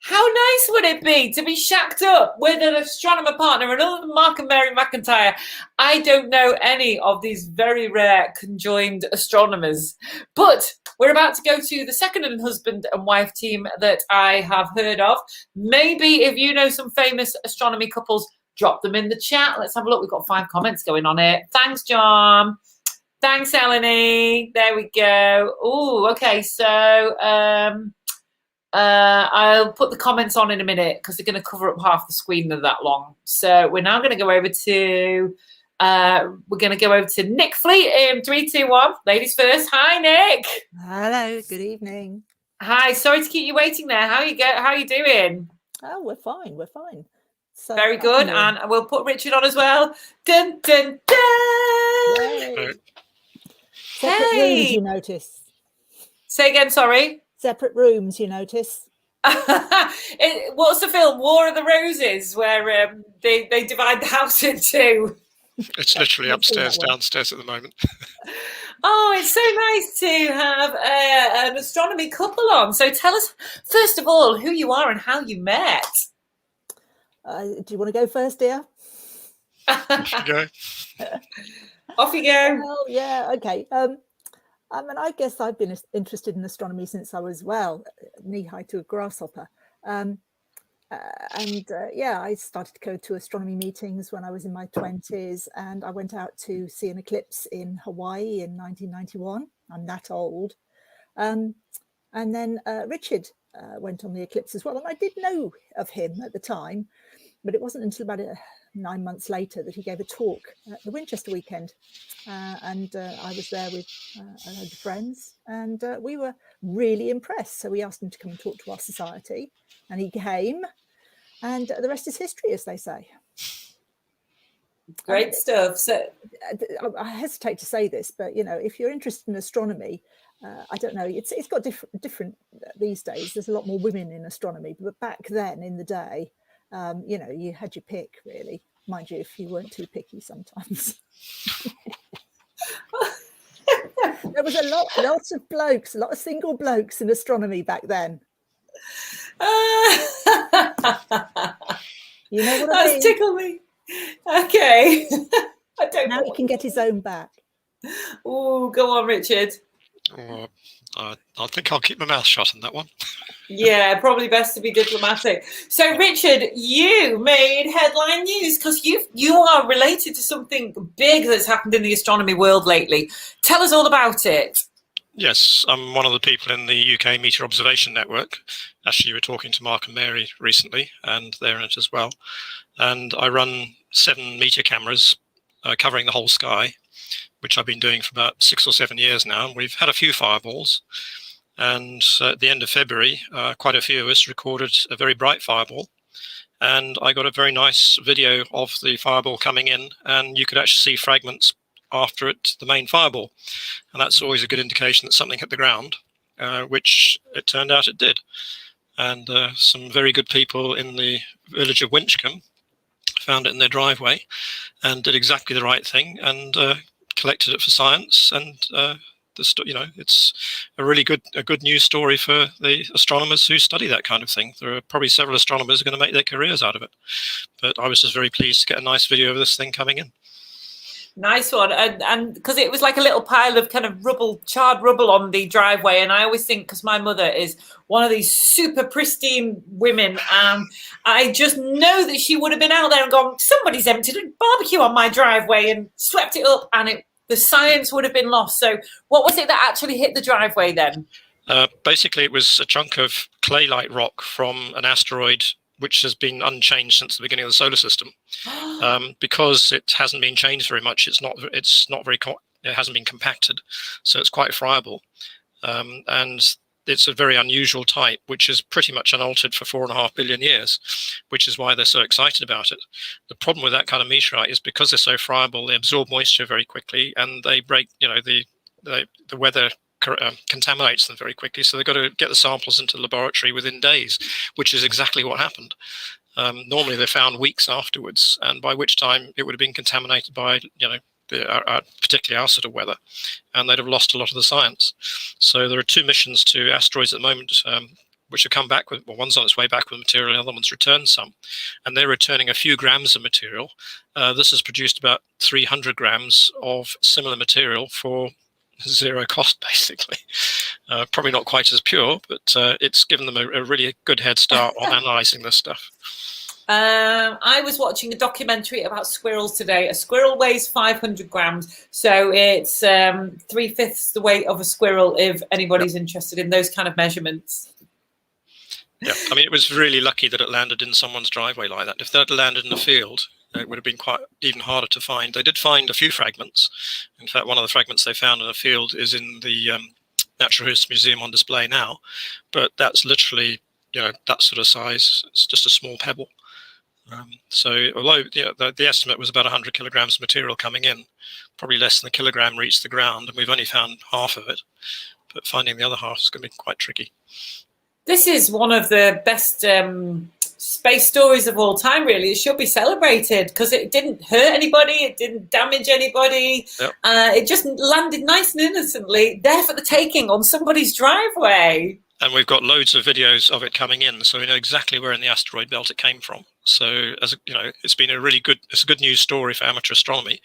How nice would it be to be shacked up with an astronomer partner, and other than Mark and Mary McIntyre, I don't know any of these very rare conjoined astronomers. But we're about to go to the second husband and wife team that I have heard of. Maybe if you know some famous astronomy couples, drop them in the chat. Let's have a look. We've got 5 comments going on here. Thanks, John. Thanks, Eleni. There we go. Oh, okay. So I'll put the comments on in a minute because they're going to cover up half the screen. They're that long. So we're now going to go over to Nick Fleet in 3, 2, 1. Ladies first. Hi, Nick. Hello. Good evening. Hi. Sorry to keep you waiting there. How are you doing? Oh, we're fine. We're fine. So very good. And we'll put Richard on as well. Dun dun dun. Yay. Separate rooms, you notice. Say again. Sorry. Separate rooms, you notice. What's the film? War of the Roses, where they divide the house in 2. It's literally upstairs, downstairs at the moment. Oh, it's so nice to have an astronomy couple on. So tell us, first of all, who you are and how you met. Do you want to go first, dear? Off you go. Off you go. Well, yeah, okay. I mean, I guess I've been interested in astronomy since I was, knee-high to a grasshopper. I started to go to astronomy meetings when I was in my 20s, and I went out to see an eclipse in Hawaii in 1991. I'm that old. And then Richard went on the eclipse as well. And I did know of him at the time, but it wasn't until about 9 months later that he gave a talk at the Winchester weekend. I was there with a load of friends, and we were really impressed. So we asked him to come and talk to our society, and he came, and the rest is history, as they say. Great stuff. So I hesitate to say this, but if you're interested in astronomy, I don't know, it's got different these days. There's a lot more women in astronomy, but back then in the day, you had your pick, really. Mind you, if you weren't too picky sometimes. There was lots of blokes, a lot of single blokes in astronomy back then. You know what I mean? That's tickled me. Okay. I don't now know. He can get his own back. Oh, go on, Richard. I think I'll keep my mouth shut on that one. Yeah, probably best to be diplomatic. So, Richard, you made headline news because you are related to something big that's happened in the astronomy world lately. Tell us all about it. Yes, I'm one of the people in the UK Meteor Observation Network. Actually, you were talking to Mark and Mary recently, and they're in it as well. And I run 7 meteor cameras covering the whole sky, which I've been doing for about 6 or 7 years now. We've had a few fireballs. And at the end of February, quite a few of us recorded a very bright fireball. And I got a very nice video of the fireball coming in, and you could actually see fragments after it, the main fireball. And that's always a good indication that something hit the ground, which it turned out it did. And some very good people in the village of Winchcombe found it in their driveway and did exactly the right thing and collected it for science. And it's a really good news story for the astronomers who study that kind of thing. There are probably several astronomers who are going to make their careers out of it. But I was just very pleased to get a nice video of this thing coming in. Nice one. And because it was like a little pile of kind of rubble, charred rubble on the driveway. And I always think, because my mother is one of these super pristine women, I just know that she would have been out there and gone, somebody's emptied a barbecue on my driveway and swept it up, and the science would have been lost. So what was it that actually hit the driveway then? Basically, it was a chunk of clay-like rock from an asteroid which has been unchanged since the beginning of the solar system. Because it hasn't been changed very much, it hasn't been compacted, so it's quite friable. And it's a very unusual type, which is pretty much unaltered for 4.5 billion years, which is why they're so excited about it. The problem with that kind of meteorite is because they're so friable, they absorb moisture very quickly, and they break, the weather contaminates them very quickly. So they've got to get the samples into the laboratory within days, which is exactly what happened. Normally they're found weeks afterwards, and by which time it would have been contaminated by, particularly our sort of weather, and they'd have lost a lot of the science. So there are 2 missions to asteroids at the moment, which have come back with, well, one's on its way back with material, the other one's returned some, and they're returning a few grams of material. This has produced about 300 grams of similar material for 0 cost, basically. Probably not quite as pure, but it's given them a really good head start on analysing this stuff. I was watching a documentary about squirrels today. A squirrel weighs 500 grams, so it's 3/5 the weight of a squirrel, if anybody's interested in those kind of measurements. Yeah, I mean, it was really lucky that it landed in someone's driveway like that. If that had landed in a field, it would have been quite even harder to find. They did find a few fragments. In fact, one of the fragments they found in a field is in the Natural History Museum on display now, but that's literally, that sort of size. It's just a small pebble. So although the estimate was about 100 kilograms of material coming in, probably less than a kilogram reached the ground, and we've only found half of it. But finding the other half is going to be quite tricky. This is one of the best space stories of all time, really. It should be celebrated because it didn't hurt anybody, it didn't damage anybody. Yep. It just landed nice and innocently there for the taking on somebody's driveway. And we've got loads of videos of it coming in, so we know exactly where in the asteroid belt it came from. So, it's been a good news story for amateur astronomy.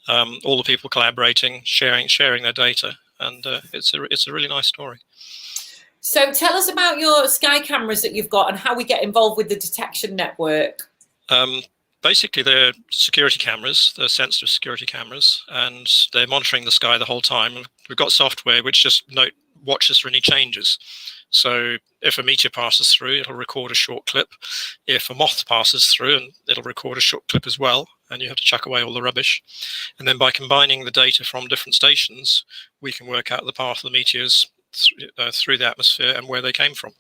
All the people collaborating, sharing their data, and it's a really nice story. So tell us about your sky cameras that you've got and how we get involved with the detection network. Basically, they're security cameras. They're sensitive security cameras, and they're monitoring the sky the whole time. We've got software which just watches for any changes. So if a meteor passes through, it'll record a short clip. If a moth passes through, and it'll record a short clip as well, and you have to chuck away all the rubbish. And then by combining the data from different stations, we can work out the path of the meteors through the atmosphere and where they came from.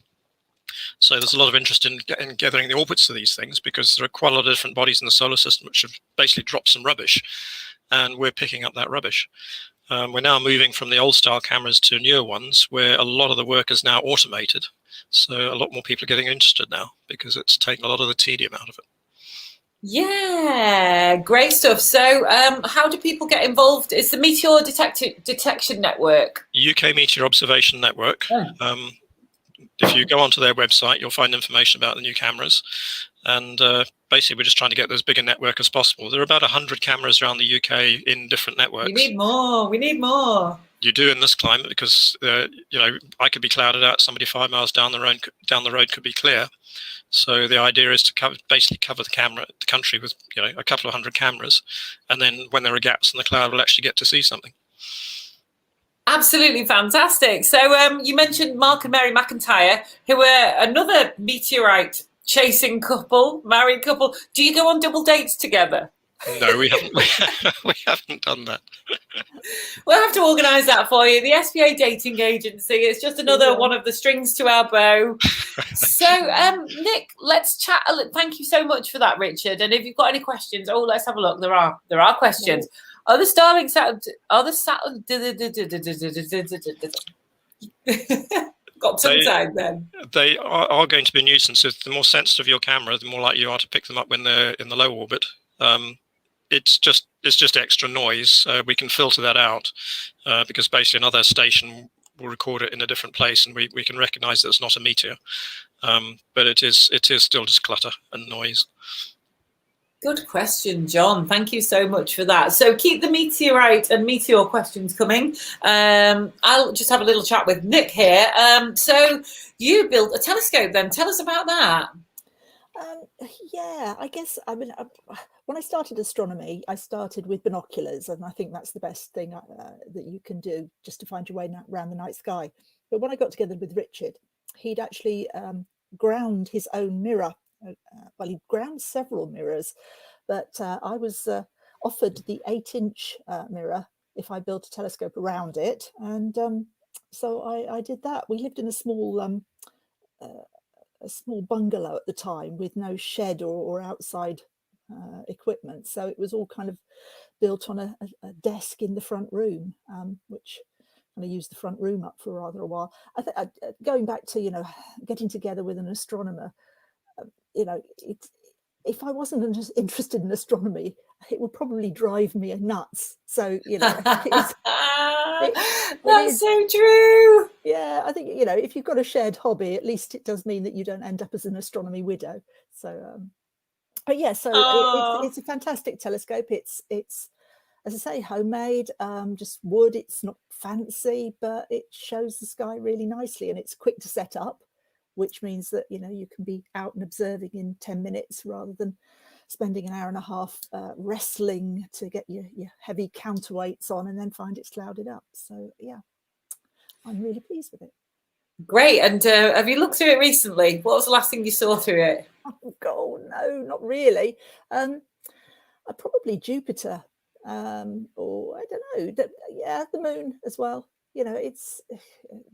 So there's a lot of interest in gathering the orbits of these things, because there are quite a lot of different bodies in the solar system which have basically dropped some rubbish, and we're picking up that rubbish. We're now moving from the old style cameras to newer ones, where a lot of the work is now automated. So a lot more people are getting interested now because it's taken a lot of the tedium out of it. Yeah, great stuff. So how do people get involved? It's the Meteor Detection Network. UK Meteor Observation Network. Oh. If you go onto their website, you'll find information about the new cameras. And basically, we're just trying to get as big a network as possible. There are about 100 cameras around the UK in different networks. We need more. We need more. You do in this climate because you know, I could be clouded out. Somebody 5 miles down the road could be clear. So the idea is to basically cover the country with, you know, a couple of hundred cameras, and then when there are gaps in the cloud, we'll actually get to see something. Absolutely fantastic. So you mentioned Mark and Mary McIntyre, who are another meteorite chasing couple, married couple. Do you go on double dates together? No, we haven't. We haven't done that. We'll have to organise that for you. The SPA dating agency. It's just another one of the strings to our bow. So, Nick, let's chat. Thank you so much for that, Richard. And if you've got any questions, let's have a look. There are questions. Are the Starlink got tongue-tied then? They are going to be a nuisance. The more sensitive your camera, the more likely you are to pick them up when they're in the low orbit. It's just extra noise. We can filter that out because basically another station will record it in a different place, and we can recognize that it's not a meteor. But it is still just clutter and noise. Good question, John. Thank you so much for that. So keep the meteorite and meteor questions coming. I'll just have a little chat with Nick here. So you built a telescope then. Tell us about that. Yeah, I guess, I mean, when I started astronomy, I started with binoculars, and I think that's the best thing that you can do just to find your way around the night sky. But when I got together with Richard, he'd actually ground his own mirror. Well, he ground several mirrors, but I was offered the 8-inch mirror if I built a telescope around it. And so I did that. We lived in a small bungalow at the time with no shed or outside equipment. So it was all kind of built on a desk in the front room, which kind of used the front room up for rather a while. I think going back to, you know, getting together with an astronomer, you know, if I wasn't interested in astronomy, it would probably drive me nuts. So, you know, that's so true. Yeah, I think, you know, if you've got a shared hobby, at least it does mean that you don't end up as an astronomy widow. So, but yeah, so it's a fantastic telescope. It's as I say, homemade, just wood. It's not fancy, but it shows the sky really nicely, and it's quick to set up, which means that, you know, you can be out and observing in 10 minutes rather than spending an hour and a half wrestling to get your heavy counterweights on and then find it's clouded up. So yeah, I'm really pleased with it. Great. And have you looked through it recently? What was the last thing you saw through it? Oh God, no, not really. Probably Jupiter, or I don't know. Yeah, the moon as well. You know, it's at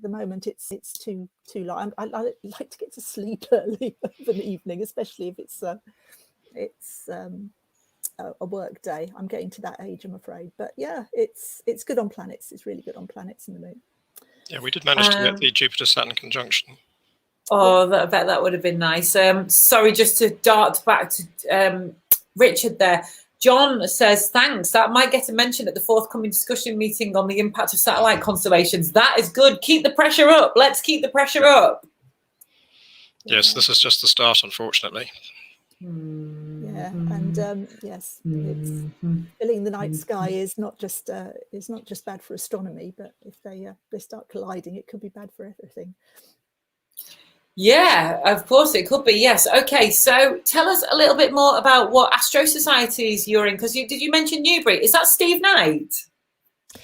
the moment it's too light. I like to get to sleep early of an evening, especially if it's a work day. I'm getting to that age, I'm afraid. But yeah, it's good on planets. It's really good on planets and the moon. Yeah, we did manage to get the Jupiter-Saturn conjunction. Oh, I bet that would have been nice. Sorry, just to dart back to Richard there. John says, thanks. That might get a mention at the forthcoming discussion meeting on the impact of satellite constellations. That is good. Keep the pressure up. Let's keep the pressure up. Yes, this is just the start, unfortunately. Yeah, and yes, it's filling the night sky is not just bad for astronomy, but if they start colliding, it could be bad for everything. Yeah, of course it could be. Yes. Okay. So tell us a little bit more about what Astro Societies you're in, because did you mention Newbury? Is that Steve Knight?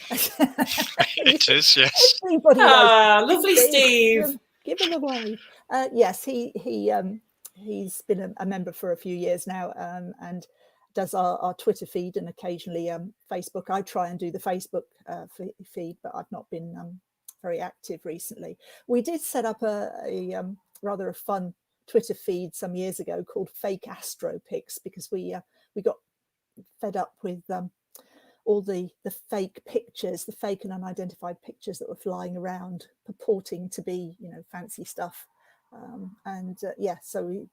It is. Yes. Lovely, Steve. Give him away. Yes, he's been a member for a few years now, and does our Twitter feed and occasionally Facebook. I try and do the Facebook feed, but I've not been very active recently. We did set up a rather a fun Twitter feed some years ago called Fake Astro Pics, because we got fed up with all the fake pictures, the fake and unidentified pictures that were flying around purporting to be, you know, fancy stuff. Yeah, so we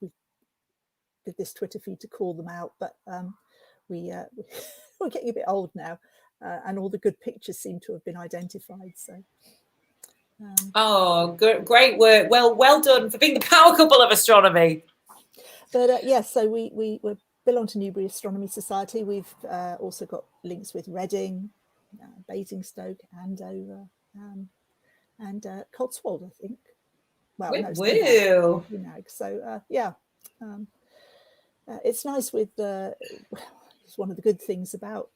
did this Twitter feed to call them out, but we're getting a bit old now, and all the good pictures seem to have been identified. So. Great work. Well done for being the power couple of astronomy. But yes, so we belong to Newbury Astronomy Society. We've also got links with Reading, Basingstoke, Andover, and Cotswold, I think. Well, no, Woo. so yeah, it's nice with it's one of the good things about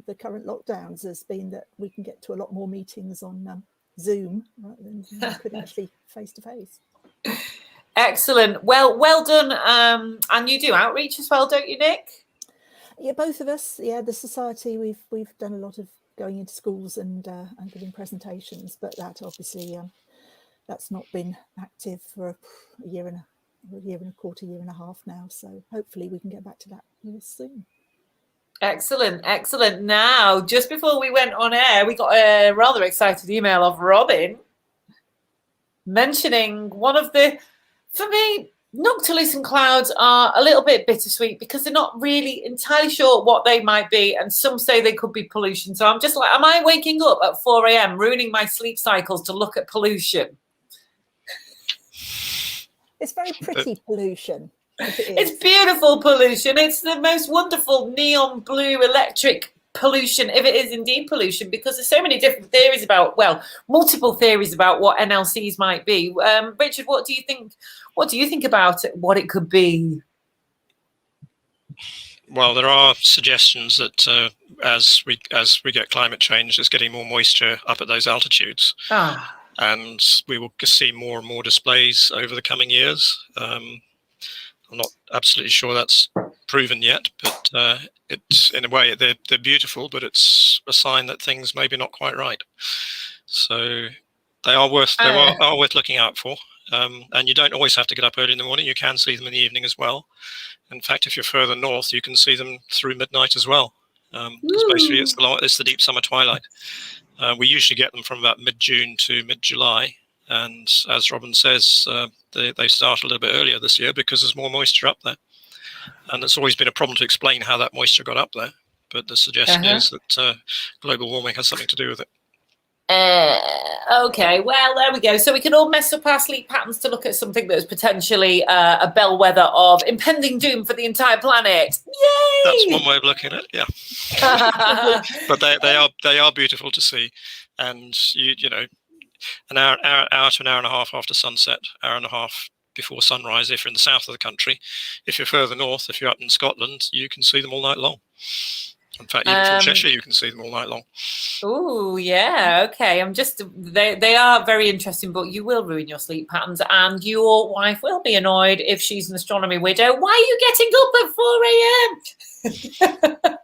the current lockdowns has been that we can get to a lot more meetings on Zoom rather than we could actually face to face. Excellent. Well done. And you do outreach as well, don't you, Nick? Yeah, both of us. Yeah, the society, we've done a lot of going into schools and giving presentations, but that obviously that's not been active for a year and a quarter, year and a half now. So hopefully we can get back to that real soon. Excellent. Now, just before we went on air, we got a rather excited email of Robin mentioning one of the, for me, noctilucent clouds are a little bit bittersweet because they're not really entirely sure what they might be, and some say they could be pollution. So I'm just like, am I waking up at 4 a.m. ruining my sleep cycles to look at pollution? It's very pretty pollution. It's beautiful pollution. It's the most wonderful neon blue electric pollution, if it is indeed pollution, because there's so many different theories about, well, multiple theories about what NLCs might be. Richard, what do you think? What do you think about it, what it could be? Well, there are suggestions that as we get climate change, there's getting more moisture up at those altitudes, and we will see more and more displays over the coming years. I'm not absolutely sure that's proven yet, but it's, in a way, they're beautiful, but it's a sign that things maybe not quite right. So they are worth looking out for. And you don't always have to get up early in the morning. You can see them in the evening as well. In fact, if you're further north, you can see them through midnight as well. Because basically it's the deep summer twilight. We usually get them from about mid-June to mid-July. And as Robin says, they start a little bit earlier this year because there's more moisture up there. And it's always been a problem to explain how that moisture got up there. But the suggestion is that global warming has something to do with it. Okay, well, there we go. So we can all mess up our sleep patterns to look at something that is potentially a bellwether of impending doom for the entire planet. Yay! That's one way of looking at it, yeah. But they are beautiful to see. And, you know, an hour to an hour and a half after sunset, hour and a half before sunrise if you're in the south of the country. If you're further north, if you're up in Scotland, you can see them all night long. In fact, even from Cheshire, you can see them all night long. Oh, yeah. Okay. They are very interesting, but you will ruin your sleep patterns, and your wife will be annoyed if she's an astronomy widow. Why are you getting up at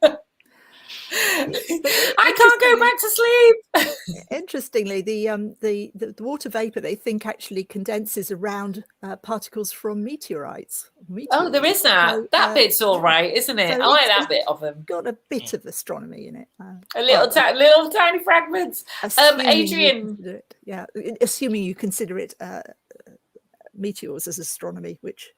4 a.m.? I can't go back to sleep. Interestingly, the water vapor, they think, actually condenses around particles from meteorites. Oh, there is that. So, that bit's all right, isn't it? So I like that bit of them. Got a bit of astronomy in it. Little tiny fragments. Adrian. Assuming you consider it meteors as astronomy, which.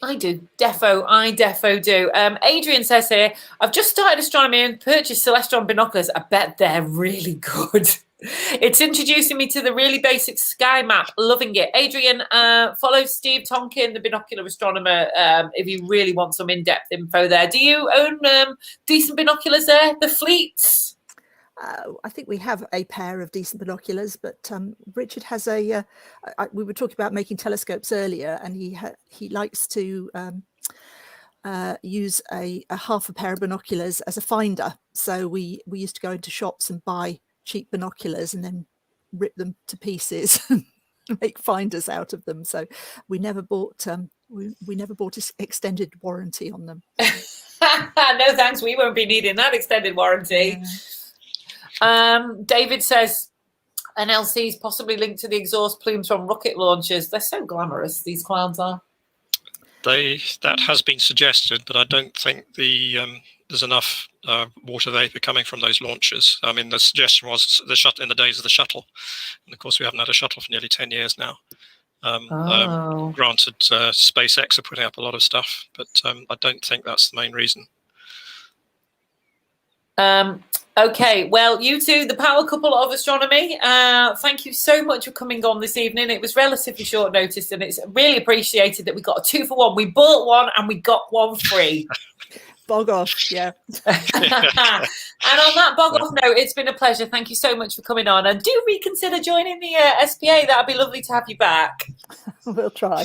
I do. I defo do. Adrian says here, I've just started astronomy and purchased Celestron binoculars. I bet they're really good. It's introducing me to the really basic sky map. Loving it. Adrian, follow Steve Tonkin, the binocular astronomer, if you really want some in-depth info there. Do you own decent binoculars there? The Fleets? I think we have a pair of decent binoculars, but Richard has we were talking about making telescopes earlier, and he likes to use a half a pair of binoculars as a finder. So we used to go into shops and buy cheap binoculars and then rip them to pieces and make finders out of them. So we never bought we never bought an extended warranty on them. No thanks, we won't be needing that extended warranty. Yeah. David says NLCs possibly linked to the exhaust plumes from rocket launchers. They're so glamorous, these clouds are. That has been suggested, but I don't think there's enough water vapor coming from those launchers. I mean, the suggestion was in the days of the shuttle, and of course we haven't had a shuttle for nearly 10 years now. Granted, SpaceX are putting up a lot of stuff, but I don't think that's the main reason. Okay, well, you two, the power couple of astronomy, thank you so much for coming on this evening. It was relatively short notice, and it's really appreciated that we got a 2-for-1. We bought one and we got one free. Bog off, yeah. And on that bog off note, it's been a pleasure. Thank you so much for coming on. And do reconsider joining the SPA. That'd be lovely to have you back. We'll try.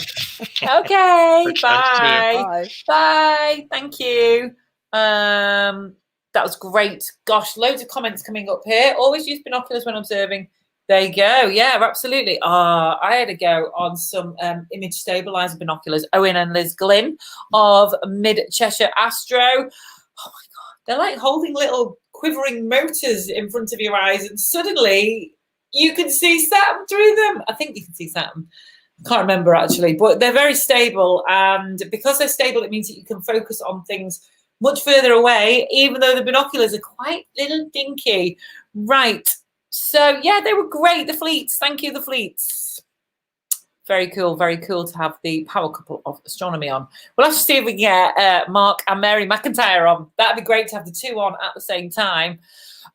Okay, bye. Bye. Bye. Thank you. That was great. Gosh, loads of comments coming up here. Always use binoculars when observing. There you go. Yeah, absolutely. I had a go on some image stabilizer binoculars. Owen and Liz Glynn of Mid Cheshire Astro. Oh my God. They're like holding little quivering motors in front of your eyes, and suddenly you can see Saturn through them. I think you can see Saturn. Can't remember actually, but they're very stable. And because they're stable, it means that you can focus on things much further away, even though the binoculars are quite little dinky. Right. So, yeah, they were great, the Fleets. Thank you, the Fleets. Very cool to have the power couple of astronomy on. We'll have to see if we can get Mark and Mary McIntyre on. That'd be great to have the two on at the same time.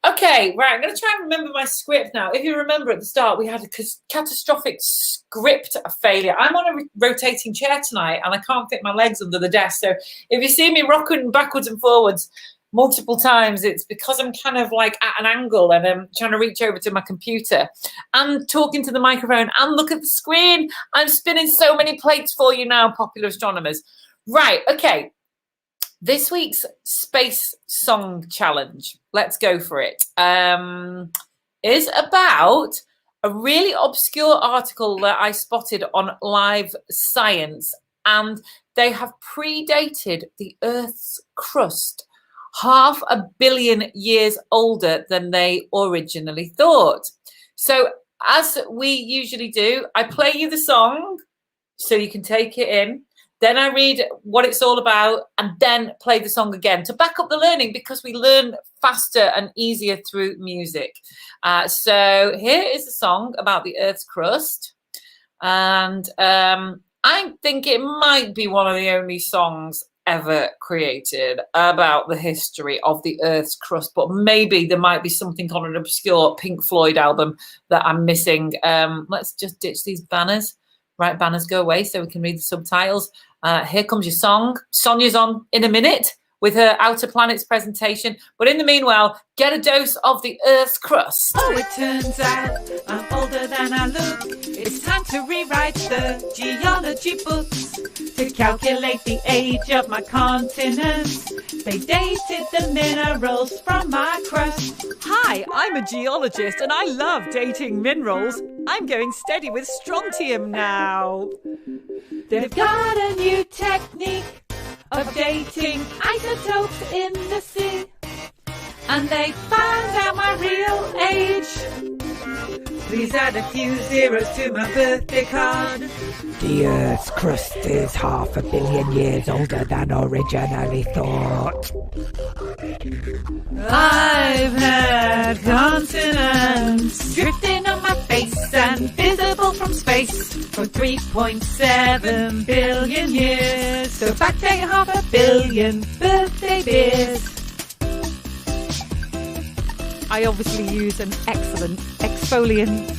Okay, right, I'm going to try and remember my script now. If you remember at the start, we had a catastrophic script failure. I'm on a rotating chair tonight, and I can't fit my legs under the desk. So if you see me rocking backwards and forwards multiple times, it's because I'm kind of like at an angle and I'm trying to reach over to my computer and talking to the microphone and look at the screen. I'm spinning so many plates for you now, popular astronomers. Right, okay. This week's Space Song Challenge, let's go for it, is about a really obscure article that I spotted on Live Science, and they have predated the Earth's crust 500 million years older than they originally thought. So as we usually do, I play you the song so you can take it in. Then I read what it's all about and then play the song again to back up the learning, because we learn faster and easier through music. So here is a song about the Earth's crust. And I think it might be one of the only songs ever created about the history of the Earth's crust, but maybe there might be something on an obscure Pink Floyd album that I'm missing. Let's just ditch these banners. Right, banners go away so we can read the subtitles. Here comes your song. Sonia's on in a minute with her Outer Planets presentation. But in the meanwhile, get a dose of the Earth's crust. Oh, it turns out I'm older than I look. It's time to rewrite the geology books to calculate the age of my continents. They dated the minerals from my crust. Hi, I'm a geologist and I love dating minerals. I'm going steady with strontium now. They've got a new technique of dating isotopes in the sea, and they found out my real age. Please add a few zeros to my birthday card. The Earth's crust is 500 million years older than originally thought. I've had continents drifting on my face and visible from space for 3.7 billion years. So backdate 500 million birthday beers. I obviously use an excellent exfoliant.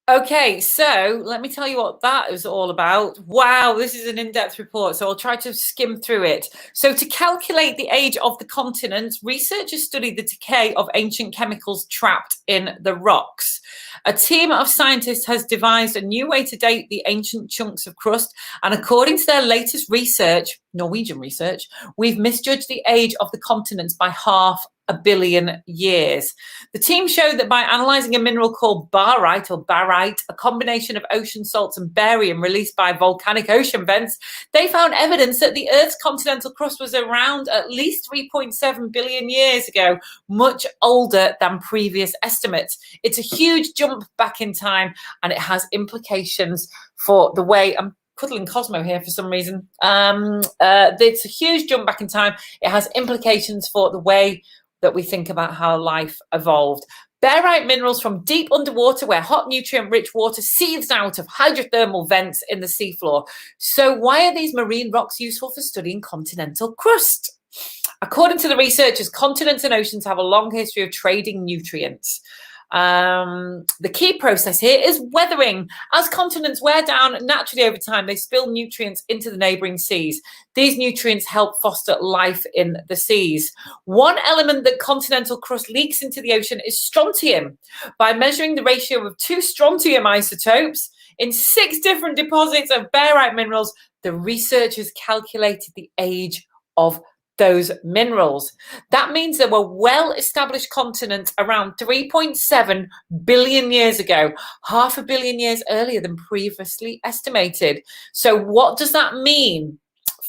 Okay, so let me tell you what that is all about. Wow, this is an in-depth report, so I'll try to skim through it. So to calculate the age of the continents, researchers studied the decay of ancient chemicals trapped in the rocks. A team of scientists has devised a new way to date the ancient chunks of crust, and according to their latest research, Norwegian research, we've misjudged the age of the continents by 500 million years. The team showed that by analysing a mineral called barite, a combination of ocean salts and barium released by volcanic ocean vents, they found evidence that the Earth's continental crust was around at least 3.7 billion years ago, much older than previous estimates. It's a huge jump back in time, and it has implications for the way I'm cuddling Cosmo here for some reason. It's a huge jump back in time. It has implications for the way that we think about how life evolved. Barite minerals from deep underwater, where hot nutrient-rich water seethes out of hydrothermal vents in the seafloor. So why are these marine rocks useful for studying continental crust? According to the researchers, continents and oceans have a long history of trading nutrients. The key process here is weathering. As continents wear down naturally over time, they spill nutrients into the neighbouring seas. These nutrients help foster life in the seas. One element that continental crust leaks into the ocean is strontium. By measuring the ratio of 2 strontium isotopes in 6 different deposits of barite minerals, the researchers calculated the age of those minerals. That means there were well-established continents around 3.7 billion years ago, 500 million years earlier than previously estimated. So what does that mean?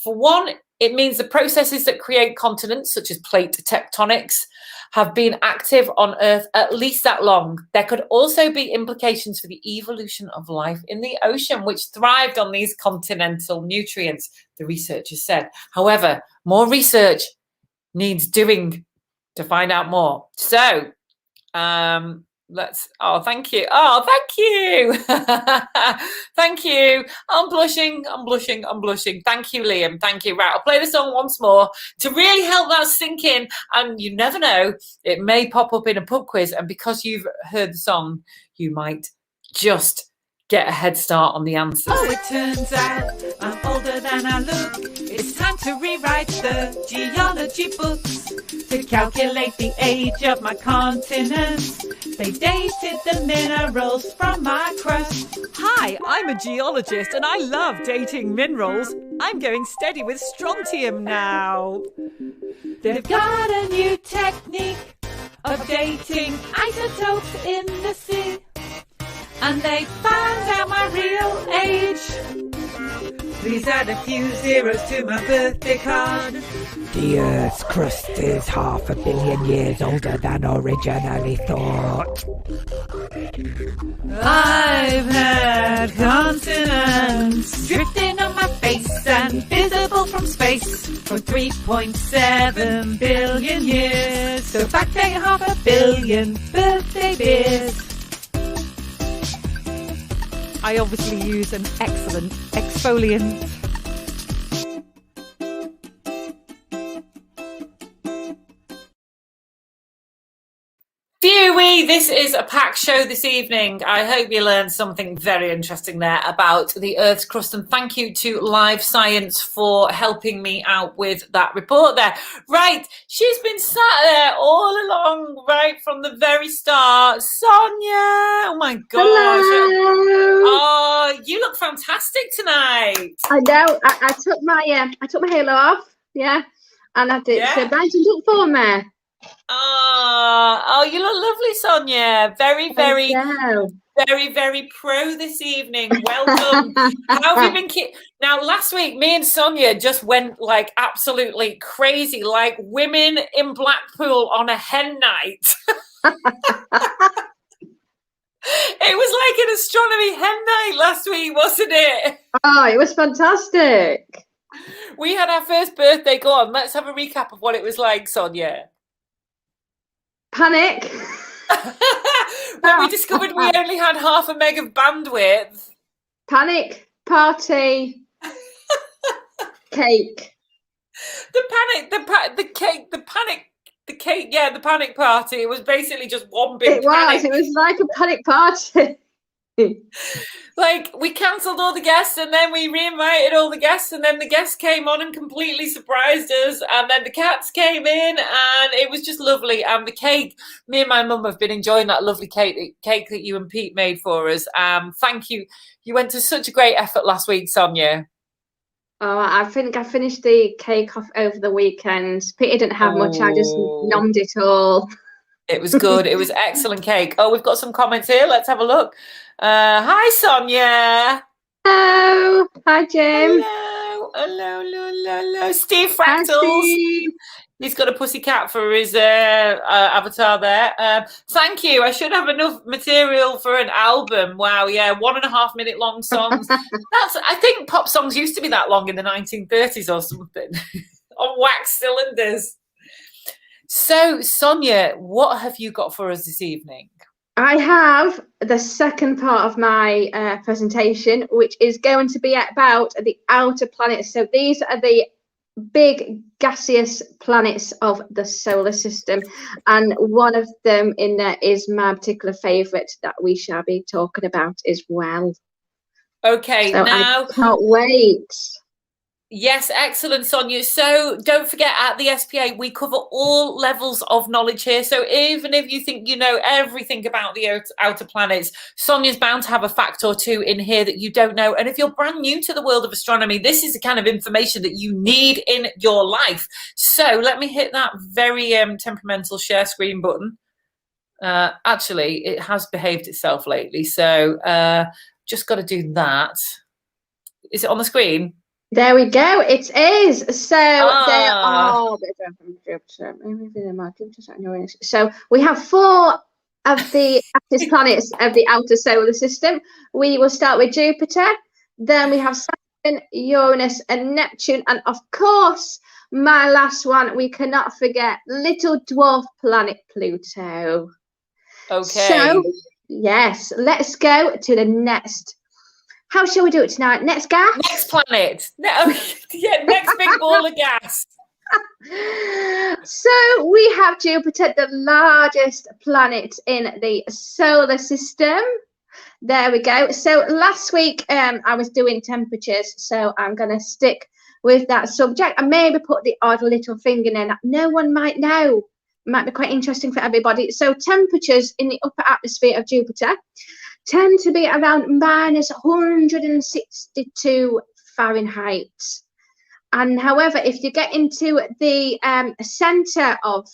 For one, it means the processes that create continents, such as plate tectonics, have been active on Earth at least that long. There could also be implications for the evolution of life in the ocean, which thrived on these continental nutrients, the researchers said. However, more research needs doing to find out more. So, thank you. Oh, thank you. Thank you. I'm blushing. Thank you, Liam. Thank you. Right, I'll play the song once more to really help that sink in. And you never know, it may pop up in a pub quiz. And because you've heard the song, you might just get a head start on the answers. Oh, it turns out I'm older than I look. It's time to rewrite the geology books to calculate the age of my continents. They dated the minerals from my crust. Hi, I'm a geologist and I love dating minerals. I'm going steady with strontium now. They've got a new technique of dating isotopes in the sea. And they found out my real age. Please add a few zeros to my birthday card. The Earth's crust is 500 million years older than originally thought. I've had continents drifting on my face and visible from space for 3.7 billion years. So backdate 500 million birthday beers. I obviously use an excellent exfoliant. Phewie, this is a packed show this evening. I hope you learned something very interesting there about the Earth's crust, and thank you to Live Science for helping me out with that report there. Right, she's been sat there all along, right from the very start. Sonia, oh my gosh. Hello. Oh, you look fantastic tonight. I know. I took my halo off, yeah, and I did. Yeah. So brightened up for me. Oh, you look lovely, Sonia. Very, very, Hello. very, very pro this evening. Well done. How have you been? Now, last week, me and Sonia just went like absolutely crazy, like women in Blackpool on a hen night. It was like an astronomy hen night last week, wasn't it? Oh, it was fantastic. We had our first birthday. Go on, let's have a recap of what it was like, Sonia. Panic. When we discovered we only had 0.5 meg of bandwidth. Panic. Party. Cake. The panic party. It was basically just one big panic. It was like a panic party. Like, we cancelled all the guests and then we re-invited all the guests, and then the guests came on and completely surprised us, and then the cats came in and it was just lovely. And the cake, me and my mum have been enjoying that lovely cake that you and Pete made for us. Thank you. You went to such a great effort last week, Sonia. Oh, I think I finished the cake off over the weekend. Peter didn't have much. I just nommed it all. It was good. It was excellent cake. Oh, we've got some comments here. Let's have a look. Hi, Sonia. Hello. Hi, Jim. Hello. Steve Fractals. Hi, Steve. He's got a pussycat for his avatar there. Thank you. I should have enough material for an album. Wow, yeah, 1.5 minute long songs. I think pop songs used to be that long in the 1930s or something on wax cylinders. So, Sonia, what have you got for us this evening? I have the second part of my presentation, which is going to be about the outer planets. So these are the big gaseous planets of the solar system, and one of them in there is my particular favorite that we shall be talking about as well. Okay, So now I can't wait. yes, excellent, Sonia. So don't forget, at the SPA, we cover all levels of knowledge here. So even if you think you know everything about the outer planets, Sonia's bound to have a fact or two in here that you don't know. And if you're brand new to the world of astronomy, this is the kind of information that you need in your life. So let me hit that very temperamental share screen button. Actually, it has behaved itself lately. So just got to do that. Is it on the screen? There we go. It is. So there are. So we have 4 of the active planets of the outer solar system. We will start with Jupiter. Then we have Saturn, Uranus, and Neptune, and of course, my last one. We cannot forget little dwarf planet Pluto. Okay. So yes, let's go to the next. How shall we do it tonight? Next gas? Next planet. No, yeah, next big ball of gas. So we have Jupiter, the largest planet in the solar system. There we go. So last week I was doing temperatures, so I'm going to stick with that subject and maybe put the odd little thing in there that no one might know. Might be quite interesting for everybody. So temperatures in the upper atmosphere of Jupiter tend to be around minus 162 Fahrenheit. And however, if you get into the center of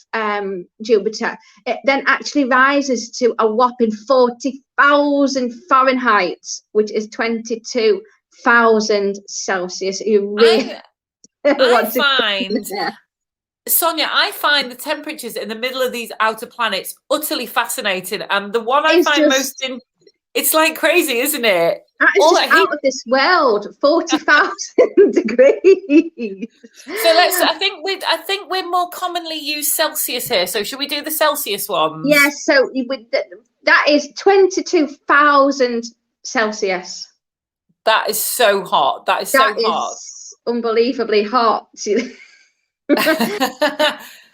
Jupiter, it then actually rises to a whopping 40,000 Fahrenheit, which is 22,000 Celsius. You really Sonia, I find the temperatures in the middle of these outer planets utterly fascinating. And the one I find most it's like crazy, isn't it? It's just out of this world. 40,000 degrees. So I think we're more commonly use Celsius here. So should we do the Celsius ones? Yes. So that is 22,000 Celsius. That is so hot. That is so hot. Unbelievably hot.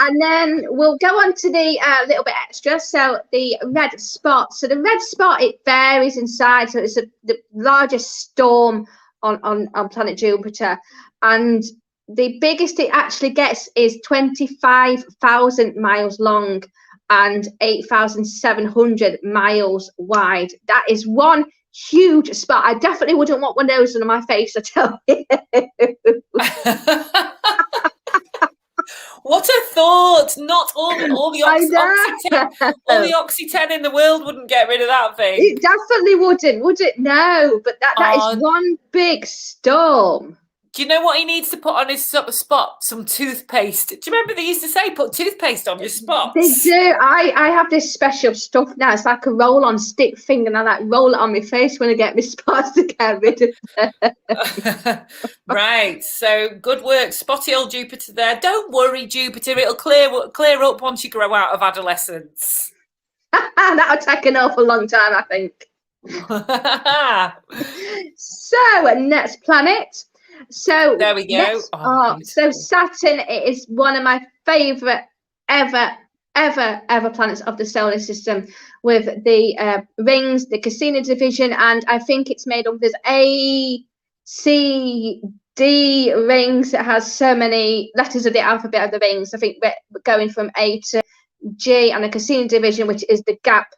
And then we'll go on to the little bit extra. So the red spot. So the red spot, it varies in size. So it's the largest storm on planet Jupiter, and the biggest it actually gets is 25,000 miles long and 8,700 miles wide. That is one huge spot. I definitely wouldn't want one of those on my face, I tell you. What a thought! Not all the Oxy-10 in the world wouldn't get rid of that thing. It definitely wouldn't, would it? No, but that is one big storm. Do you know what he needs to put on his spot? Some toothpaste. Do you remember they used to say put toothpaste on your spots? They do. I have this special stuff now. It's like a roll-on stick thing, and I like roll it on my face when I get my spots to get rid of them. Right. So good work, spotty old Jupiter there. Don't worry, Jupiter. It'll clear up once you grow out of adolescence. That'll take an awful long time, I think. So next planet. So there we go. So Saturn is one of my favorite ever planets of the solar system, with the rings, the Cassini division, and I think it's made up of A, C, D rings. It has so many letters of the alphabet of the rings. I think we're going from A to G, and the Cassini division, which is the gap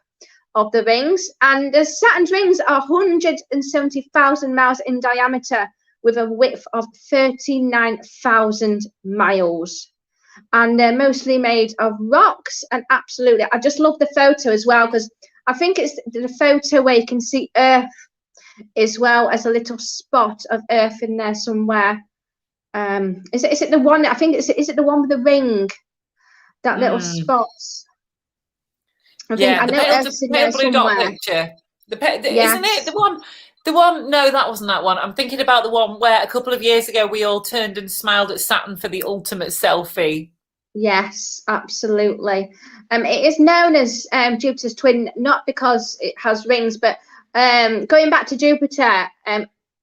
of the rings. And the Saturn's rings are 170,000 miles in diameter, with a width of 39,000 miles. And they're mostly made of rocks. And absolutely, I just love the photo as well, because I think it's the photo where you can see Earth as well as a little spot of Earth in there somewhere. Is it the one? I think is it the one with the ring? That little spot. I know Earth's in there blue dot picture. Isn't it the one? The one, no, that wasn't that one. I'm thinking about the one where a couple of years ago we all turned and smiled at Saturn for the ultimate selfie. Yes, absolutely. It is known as Jupiter's twin, not because it has rings, but going back to Jupiter,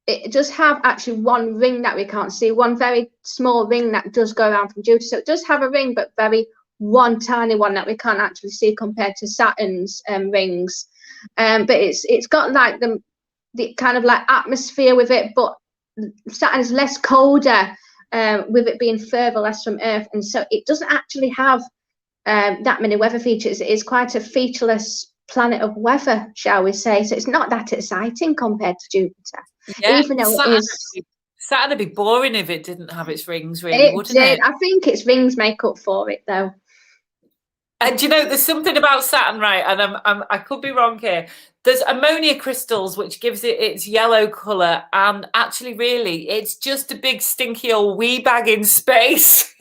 it does have actually one ring that we can't see, one very small ring that does go around from Jupiter. So it does have a ring, but one tiny one that we can't actually see compared to Saturn's rings. But it's got like the kind of like atmosphere with it, but Saturn is less colder with it being further less from Earth, and so it doesn't actually have that many weather features. It is quite a featureless planet of weather, shall we say. So it's not that exciting compared to Jupiter. Yeah, even though Saturn would be boring if it didn't have its rings, really, wouldn't it? I think its rings make up for it, though. And you know, there's something about Saturn, right? And I could be wrong here. There's ammonia crystals, which gives it its yellow colour. And actually, really, it's just a big stinky old wee bag in space.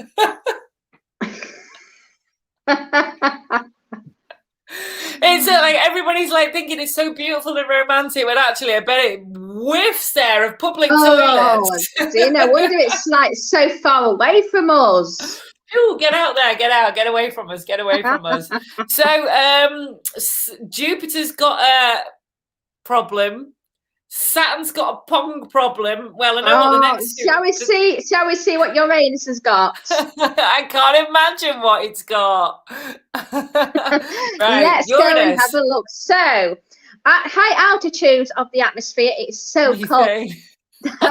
It's like everybody's like thinking it's so beautiful and romantic, but actually, I bet it whiffs there of public toilets. No wonder it's like so far away from us. Ooh, get out there, get away from us, So Jupiter's got a problem. Saturn's got a pong problem. Well, I know what the next. Shall we see what Uranus has got? I can't imagine what it's got. Right, let's go and have a look. So, at high altitudes of the atmosphere, it's so cold.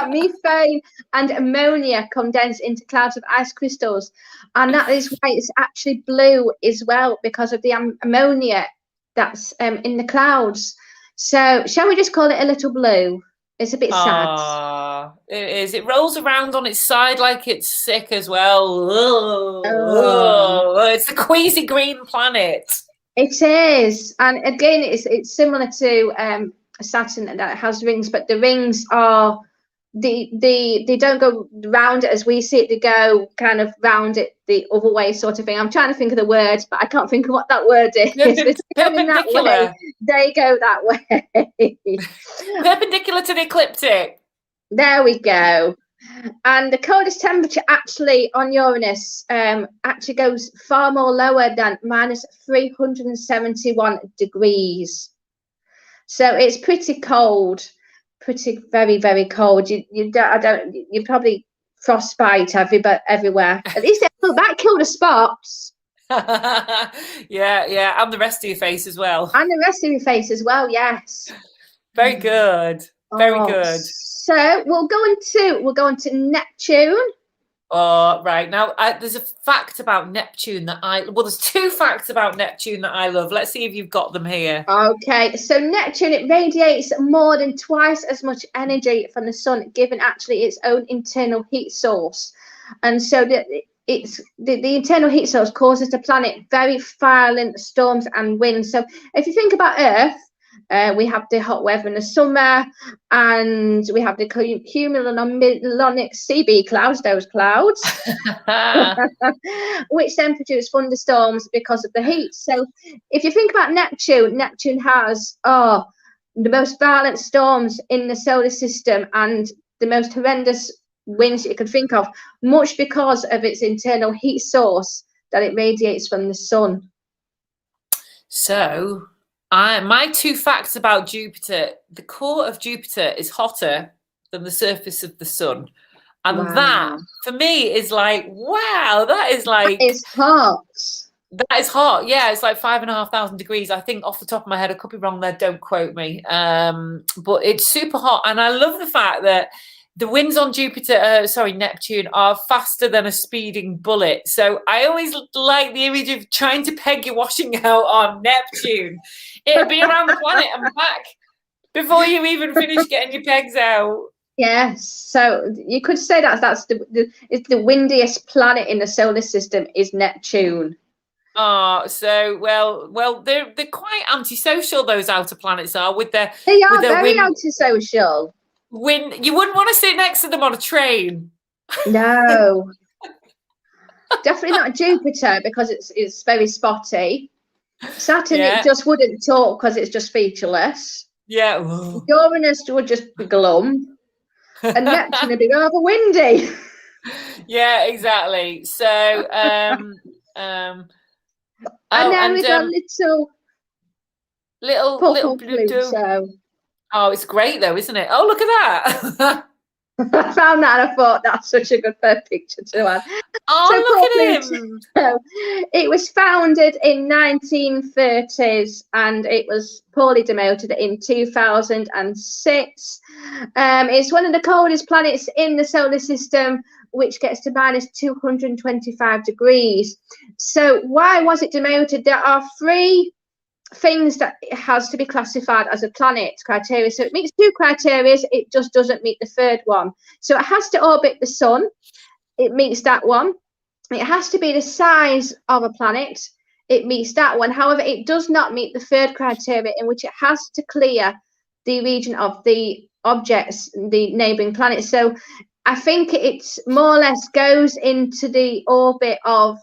Methane and ammonia condense into clouds of ice crystals, and that is why it's actually blue as well, because of the ammonia that's in the clouds. So shall we just call it a little blue? It's a bit sad. It is. It rolls around on its side like it's sick as well. It's the queasy green planet. It is, and again, it's similar to Saturn that has rings, but the rings are they don't go round it as we see it. They go kind of round it the other way, sort of thing. I'm trying to think of the word, but I can't think of what that word is. Perpendicular. They go that way. Perpendicular to the ecliptic. There we go. And the coldest temperature actually on Uranus actually goes far more lower than minus 371 degrees. So it's pretty cold. Very, very cold. You probably frostbite everywhere. At least that killed the spots. yeah, and the rest of your face as well. And the rest of your face as well, yes. Very good. Very good. So we'll go on to Neptune. Right. Now, there's a fact about Neptune there's two facts about Neptune that I love. Let's see if you've got them here. Okay. So Neptune, it radiates more than twice as much energy from the sun, given actually its own internal heat source. And so the internal heat source causes the planet very violent storms and winds. So if you think about Earth, we have the hot weather in the summer, and we have the cumulonimbus CB clouds, those clouds, which then produce thunderstorms because of the heat. So if you think about Neptune has the most violent storms in the solar system and the most horrendous winds you could think of, much because of its internal heat source that it radiates from the sun. So my two facts about Jupiter: the core of Jupiter is hotter than the surface of the sun. And that, for me, is like, wow, that is hot. That is hot. Yeah, it's like 5,500 degrees. I think off the top of my head, I could be wrong there. Don't quote me. But it's super hot. And I love the fact that the winds on Neptune are faster than a speeding bullet. So I always like the image of trying to peg your washing out on Neptune. It'll be around the planet and back before you even finish getting your pegs out. Yes, so you could say that's the windiest planet in the solar system is Neptune. So they're quite antisocial, those outer planets are, with their very antisocial. You wouldn't want to sit next to them on a train. No. Definitely not Jupiter, because it's very spotty. Saturn, it just wouldn't talk because it's just featureless. Yeah. Uranus would just be glum. And Neptune would be rather windy. Yeah, exactly. So and then we've got little Pluto. Oh, it's great though, isn't it? Oh, look at that. I found that and I thought that's such a good picture to add. Oh, look at him. It was founded in 1930s and it was poorly demoted in 2006. It's one of the coldest planets in the solar system, which gets to minus 225 degrees. So why was it demoted? There are 3 things that it has to be classified as a planet criteria. So it meets 2 criteria, it just doesn't meet the 3rd one. So it has to orbit the sun, it meets that one. It has to be the size of a planet, it meets that one. However, it does not meet the 3rd criteria, in which it has to clear the region of the objects, the neighboring planets. So I think it's more or less goes into the orbit of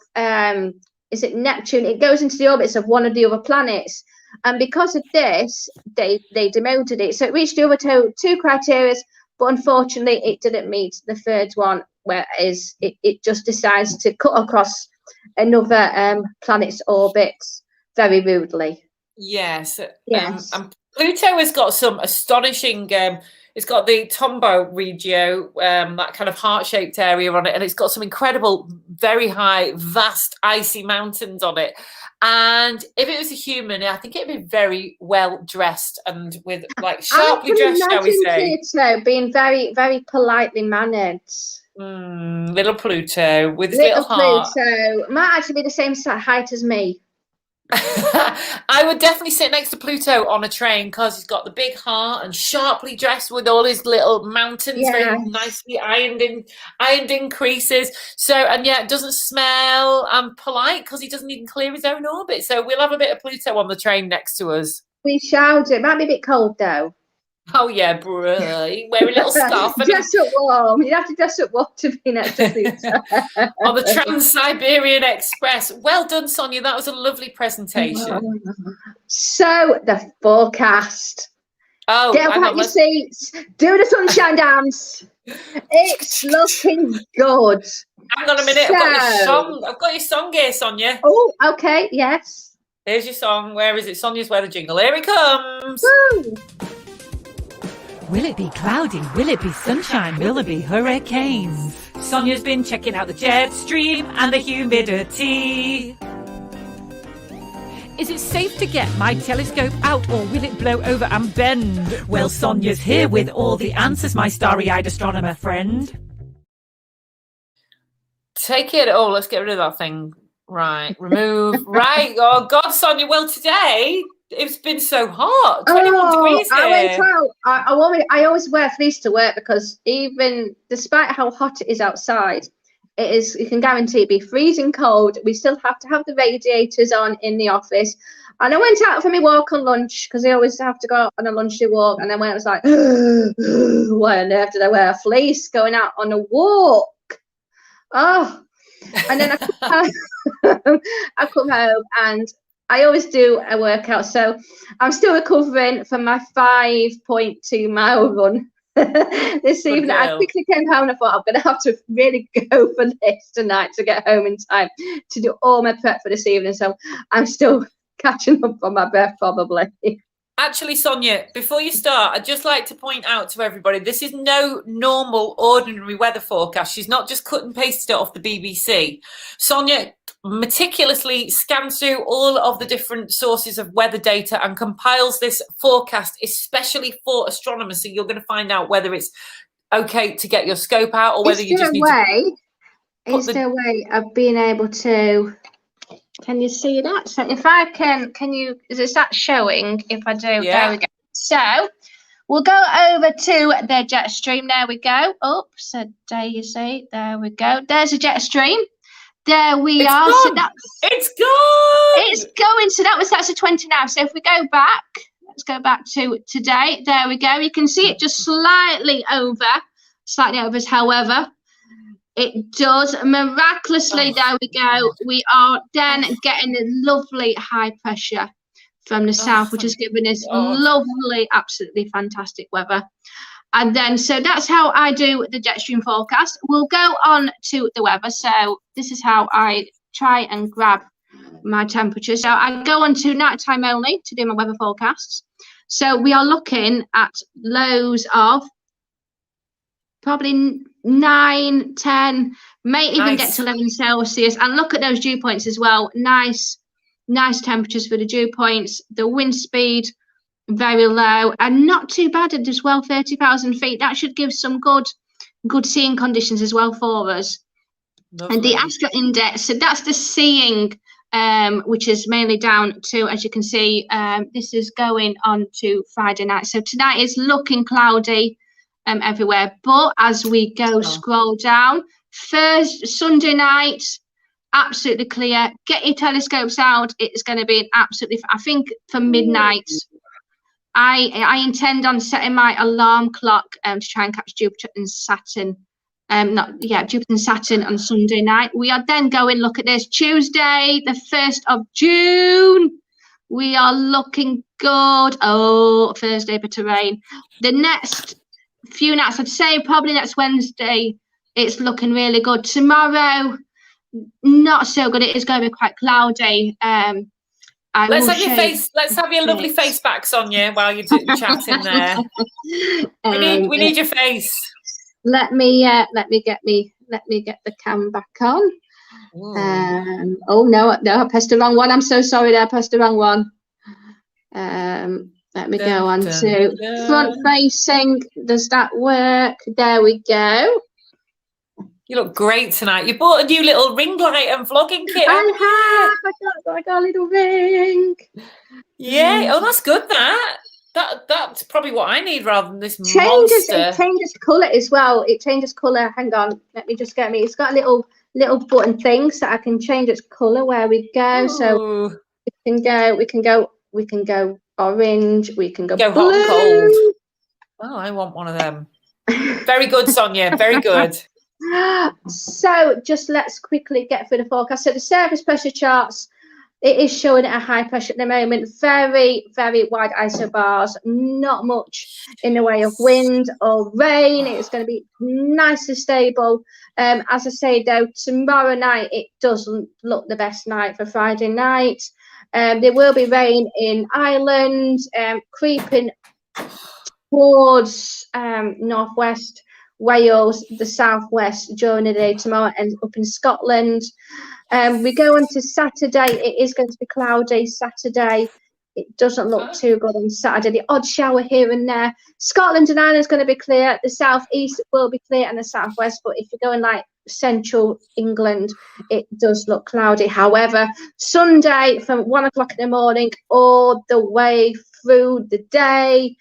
is it Neptune? It goes into the orbits of one of the other planets, and because of this, they demoted it. So it reached the other 2 criteria, but unfortunately, it didn't meet the 3rd one. Whereas it just decides to cut across another planet's orbit very rudely. Yes. Yes. And Pluto has got some astonishing. It's got the Tombaugh Regio, that kind of heart-shaped area on it, and it's got some incredible, very high, vast, icy mountains on it. And if it was a human, I think it'd be very well dressed and with like sharply dressed, shall we say? Pluto being very, very politely mannered. Little Pluto with his little heart. Pluto might actually be the same height as me. I would definitely sit next to Pluto on a train because he's got the big heart and sharply dressed with all his little mountains, very nicely ironed in creases. So, and yeah, it doesn't smell polite because he doesn't even clear his own orbit. So we'll have a bit of Pluto on the train next to us. We shall do. It might be a bit cold though. Oh yeah, bruh. You wear a little scarf. Dress up warm. You'd have to dress up warm to be next to Pluto. On the Trans-Siberian Express. Well done, Sonia. That was a lovely presentation. So the forecast. Oh, get up your seats. Do the sunshine dance. It's looking good. Hang on a minute. I've got your song here, Sonia. Oh, okay. Yes. Here's your song. Where is it? Sonia's weather jingle. Here it comes. Woo. Will it be cloudy? Will it be sunshine? Will there be hurricanes? Sonia's been checking out the jet stream and the humidity. Is it safe to get my telescope out, or will it blow over and bend? Well, Sonia's here with all the answers, my starry-eyed astronomer friend. Take it. Oh, let's get rid of that thing. Right. Remove. Right. Oh, God, Sonia. Well, today it's been so hot. 21 degrees here. I went out. I always wear fleece to work because even despite how hot it is outside, you can guarantee it'd be freezing cold. We still have to have the radiators on in the office. And I went out for my walk on lunch because I always have to go out on a lunch walk. And then when I was like, why on earth did I wear a fleece going out on a walk? Oh, and then I come home and I always do a workout. So I'm still recovering from my 5.2 mile run this evening. I quickly came home and I thought I'm going to have to really go for this tonight to get home in time to do all my prep for this evening. So I'm still catching up on my breath probably. Actually, Sonia, before you start, I'd just like to point out to everybody, this is no normal, ordinary weather forecast. She's not just cut and pasted it off the BBC. Sonia meticulously scans through all of the different sources of weather data and compiles this forecast especially for astronomers. So you're going to find out whether it's okay to get your scope out or whether you just need to... Is there a way of being able to... Can you see that? So if I can you, is that showing? If I do, There we go. So we'll go over to the jet stream. There we go. Oops, a daisy. There we go. There's a jet stream. There we are. Gone. So it's gone. It's going. So that's a 20 now. So if we go back, let's go back to today. There we go. You can see it just slightly over. However, it does miraculously. There we go. We are then getting a lovely high pressure from the south, which has given us lovely, absolutely fantastic weather. And then, so that's how I do the jet stream forecast. We'll go on to the weather. So this is how I try and grab my temperature. So I go on to nighttime only to do my weather forecasts. So we are looking at lows of probably 9, 10, may even get to 11 Celsius. And look at those dew points as well. Nice temperatures for the dew points. The wind speed very low and not too bad as well. 30,000 feet. That should give some good seeing conditions as well for us. Lovely. And the Astro Index, so that's the seeing, which is mainly down to, as you can see, this is going on to Friday night. So tonight is looking cloudy everywhere. But as we go scroll down, Sunday night, absolutely clear. Get your telescopes out. It's going to be absolutely, I think for midnight. I intend on setting my alarm clock to try and catch Jupiter and Saturn. Jupiter and Saturn on Sunday night. We are then going, look at this, Tuesday, the 1st of June. We are looking good. Oh, Thursday, bit of rain. The next few nights, I'd say probably next Wednesday, it's looking really good. Tomorrow, not so good. It is going to be quite cloudy. Let's have your lovely face back, Sonia, while you're chatting there. We need your face. Let me get the cam back on. Oh no, I pressed the wrong one. I'm so sorry there, I pressed the wrong one. Let me go on to front facing. Does that work? There we go. You look great tonight. You bought a new little ring light and vlogging kit. I got a little ring. Yeah. Oh, that's good. That's probably what I need rather than this monster. It changes colour as well. It changes colour. Hang on. Let me just get me. It's got a little button thing so I can change its colour where we go. Ooh. So we can go orange. We can go hot and cold. Oh, I want one of them. Very good, Sonia. Very good. So just let's quickly get through the forecast. So the surface pressure charts, it is showing at a high pressure at the moment. Very, very wide isobars. Not much in the way of wind or rain. It's going to be nice and stable. As I say, though, tomorrow night, it doesn't look the best night for Friday night. There will be rain in Ireland, creeping towards northwest Wales, the southwest during the day tomorrow, and up in Scotland. We go on to Saturday. It is going to be cloudy Saturday. It doesn't look too good on Saturday. The odd shower here and there. Scotland and Ireland is going to be clear. The southeast will be clear, and the southwest. But if you're going like central England, it does look cloudy. However, Sunday from 1 o'clock in the morning all the way through the day,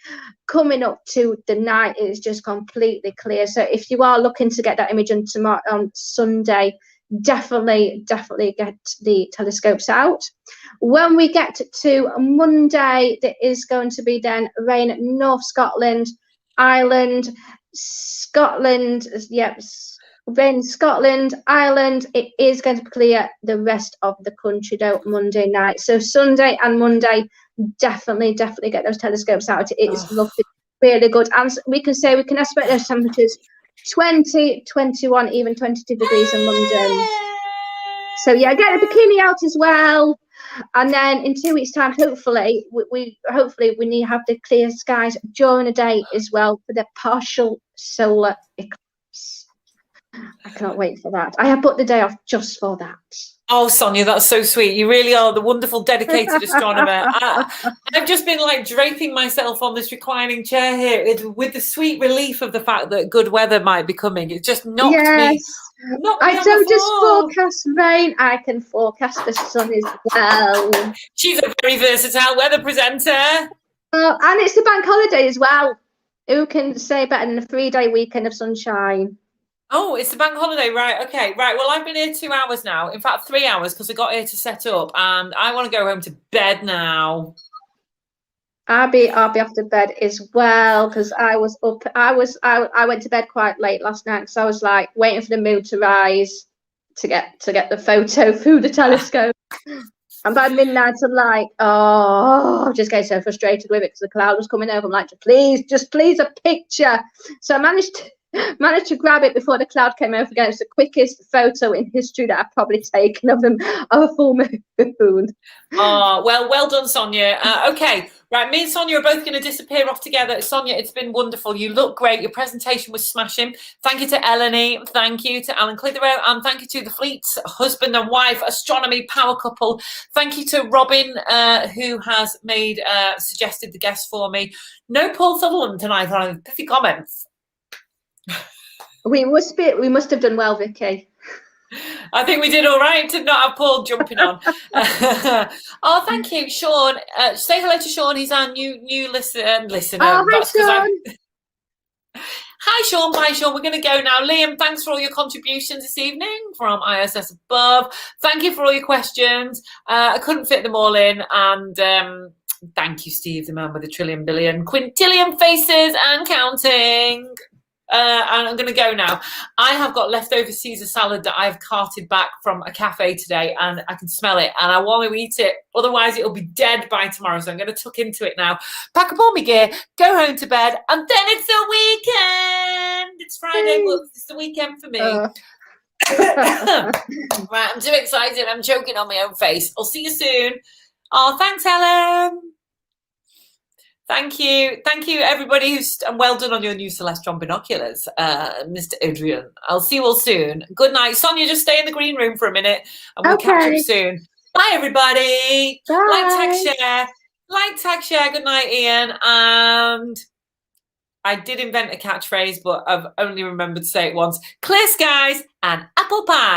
coming up to the night, it is just completely clear. So if you are looking to get that image on Sunday, definitely get the telescopes out. When we get to Monday, there is going to be then rain at North Scotland, Ireland, Scotland, rain Scotland, Ireland. It is going to be clear the rest of the country though Monday night. So Sunday and Monday, definitely get those telescopes out. It is looking really good, and we can expect those temperatures 20, 21, even 22 degrees in London. So yeah, get the bikini out as well. And then in 2 weeks' time, hopefully we need to have the clear skies during the day as well for the partial solar eclipse. I can't wait for that. I have put the day off just for that. Oh, Sonia, that's so sweet. You really are the wonderful, dedicated astronomer. I've just been like draping myself on this reclining chair here with the sweet relief of the fact that good weather might be coming. It just knocked me. I don't just forecast rain, I can forecast the sun as well. She's a very versatile weather presenter. And it's the bank holiday as well. Who can say better than a 3-day weekend of sunshine? Oh, it's the bank holiday, right? Okay, right. Well, I've been here 2 hours now. In fact, 3 hours because I got here to set up, and I want to go home to bed now. I'll be off to bed as well because I was up. I went to bed quite late last night because I was like waiting for the moon to rise to get the photo through the telescope. And by midnight, I'm like, I'm just getting so frustrated with it because the cloud was coming over. I'm like, just please a picture. So I managed managed to grab it before the cloud came over again. It's the quickest photo in history that I've probably taken of them of a full moon. Oh, well done, Sonia. Okay, right, me and Sonia are both going to disappear off together. Sonia, it's been wonderful. You look great. Your presentation was smashing. Thank you to Eleni. Thank you to Alan Clitherow. And thank you to the Fleets, husband and wife, astronomy power couple. Thank you to Robin, who has suggested the guest for me. No Paul Sutherland tonight on pithy comments. We must have done well, Vicky. I think we did all right to not have Paul jumping on. Oh, thank you, Sean. Say hello to Sean. He's our new listener. Oh, hi, Sean. Hi, Sean. Bye, Sean. We're going to go now. Liam, thanks for all your contributions this evening from ISS Above. Thank you for all your questions. I couldn't fit them all in. And thank you, Steve, the man with a trillion billion quintillion faces and counting. And I'm going to go now. I have got leftover Caesar salad that I've carted back from a cafe today, and I can smell it, and I want to eat it. Otherwise, it'll be dead by tomorrow. So I'm going to tuck into it now. Pack up all my gear, go home to bed, and then it's the weekend. It's Friday, but it's the weekend for me. Right, I'm too excited. I'm choking on my own face. I'll see you soon. Oh, thanks, Helen. Thank you, everybody and well done on your new Celestron binoculars, Mr. Adrian. I'll see you all soon. Good night, Sonia. Just stay in the green room for a minute, and we'll catch up soon. Bye, everybody. Bye. Like, tag, share. Good night, Ian. And I did invent a catchphrase, but I've only remembered to say it once. Clear skies and apple pie.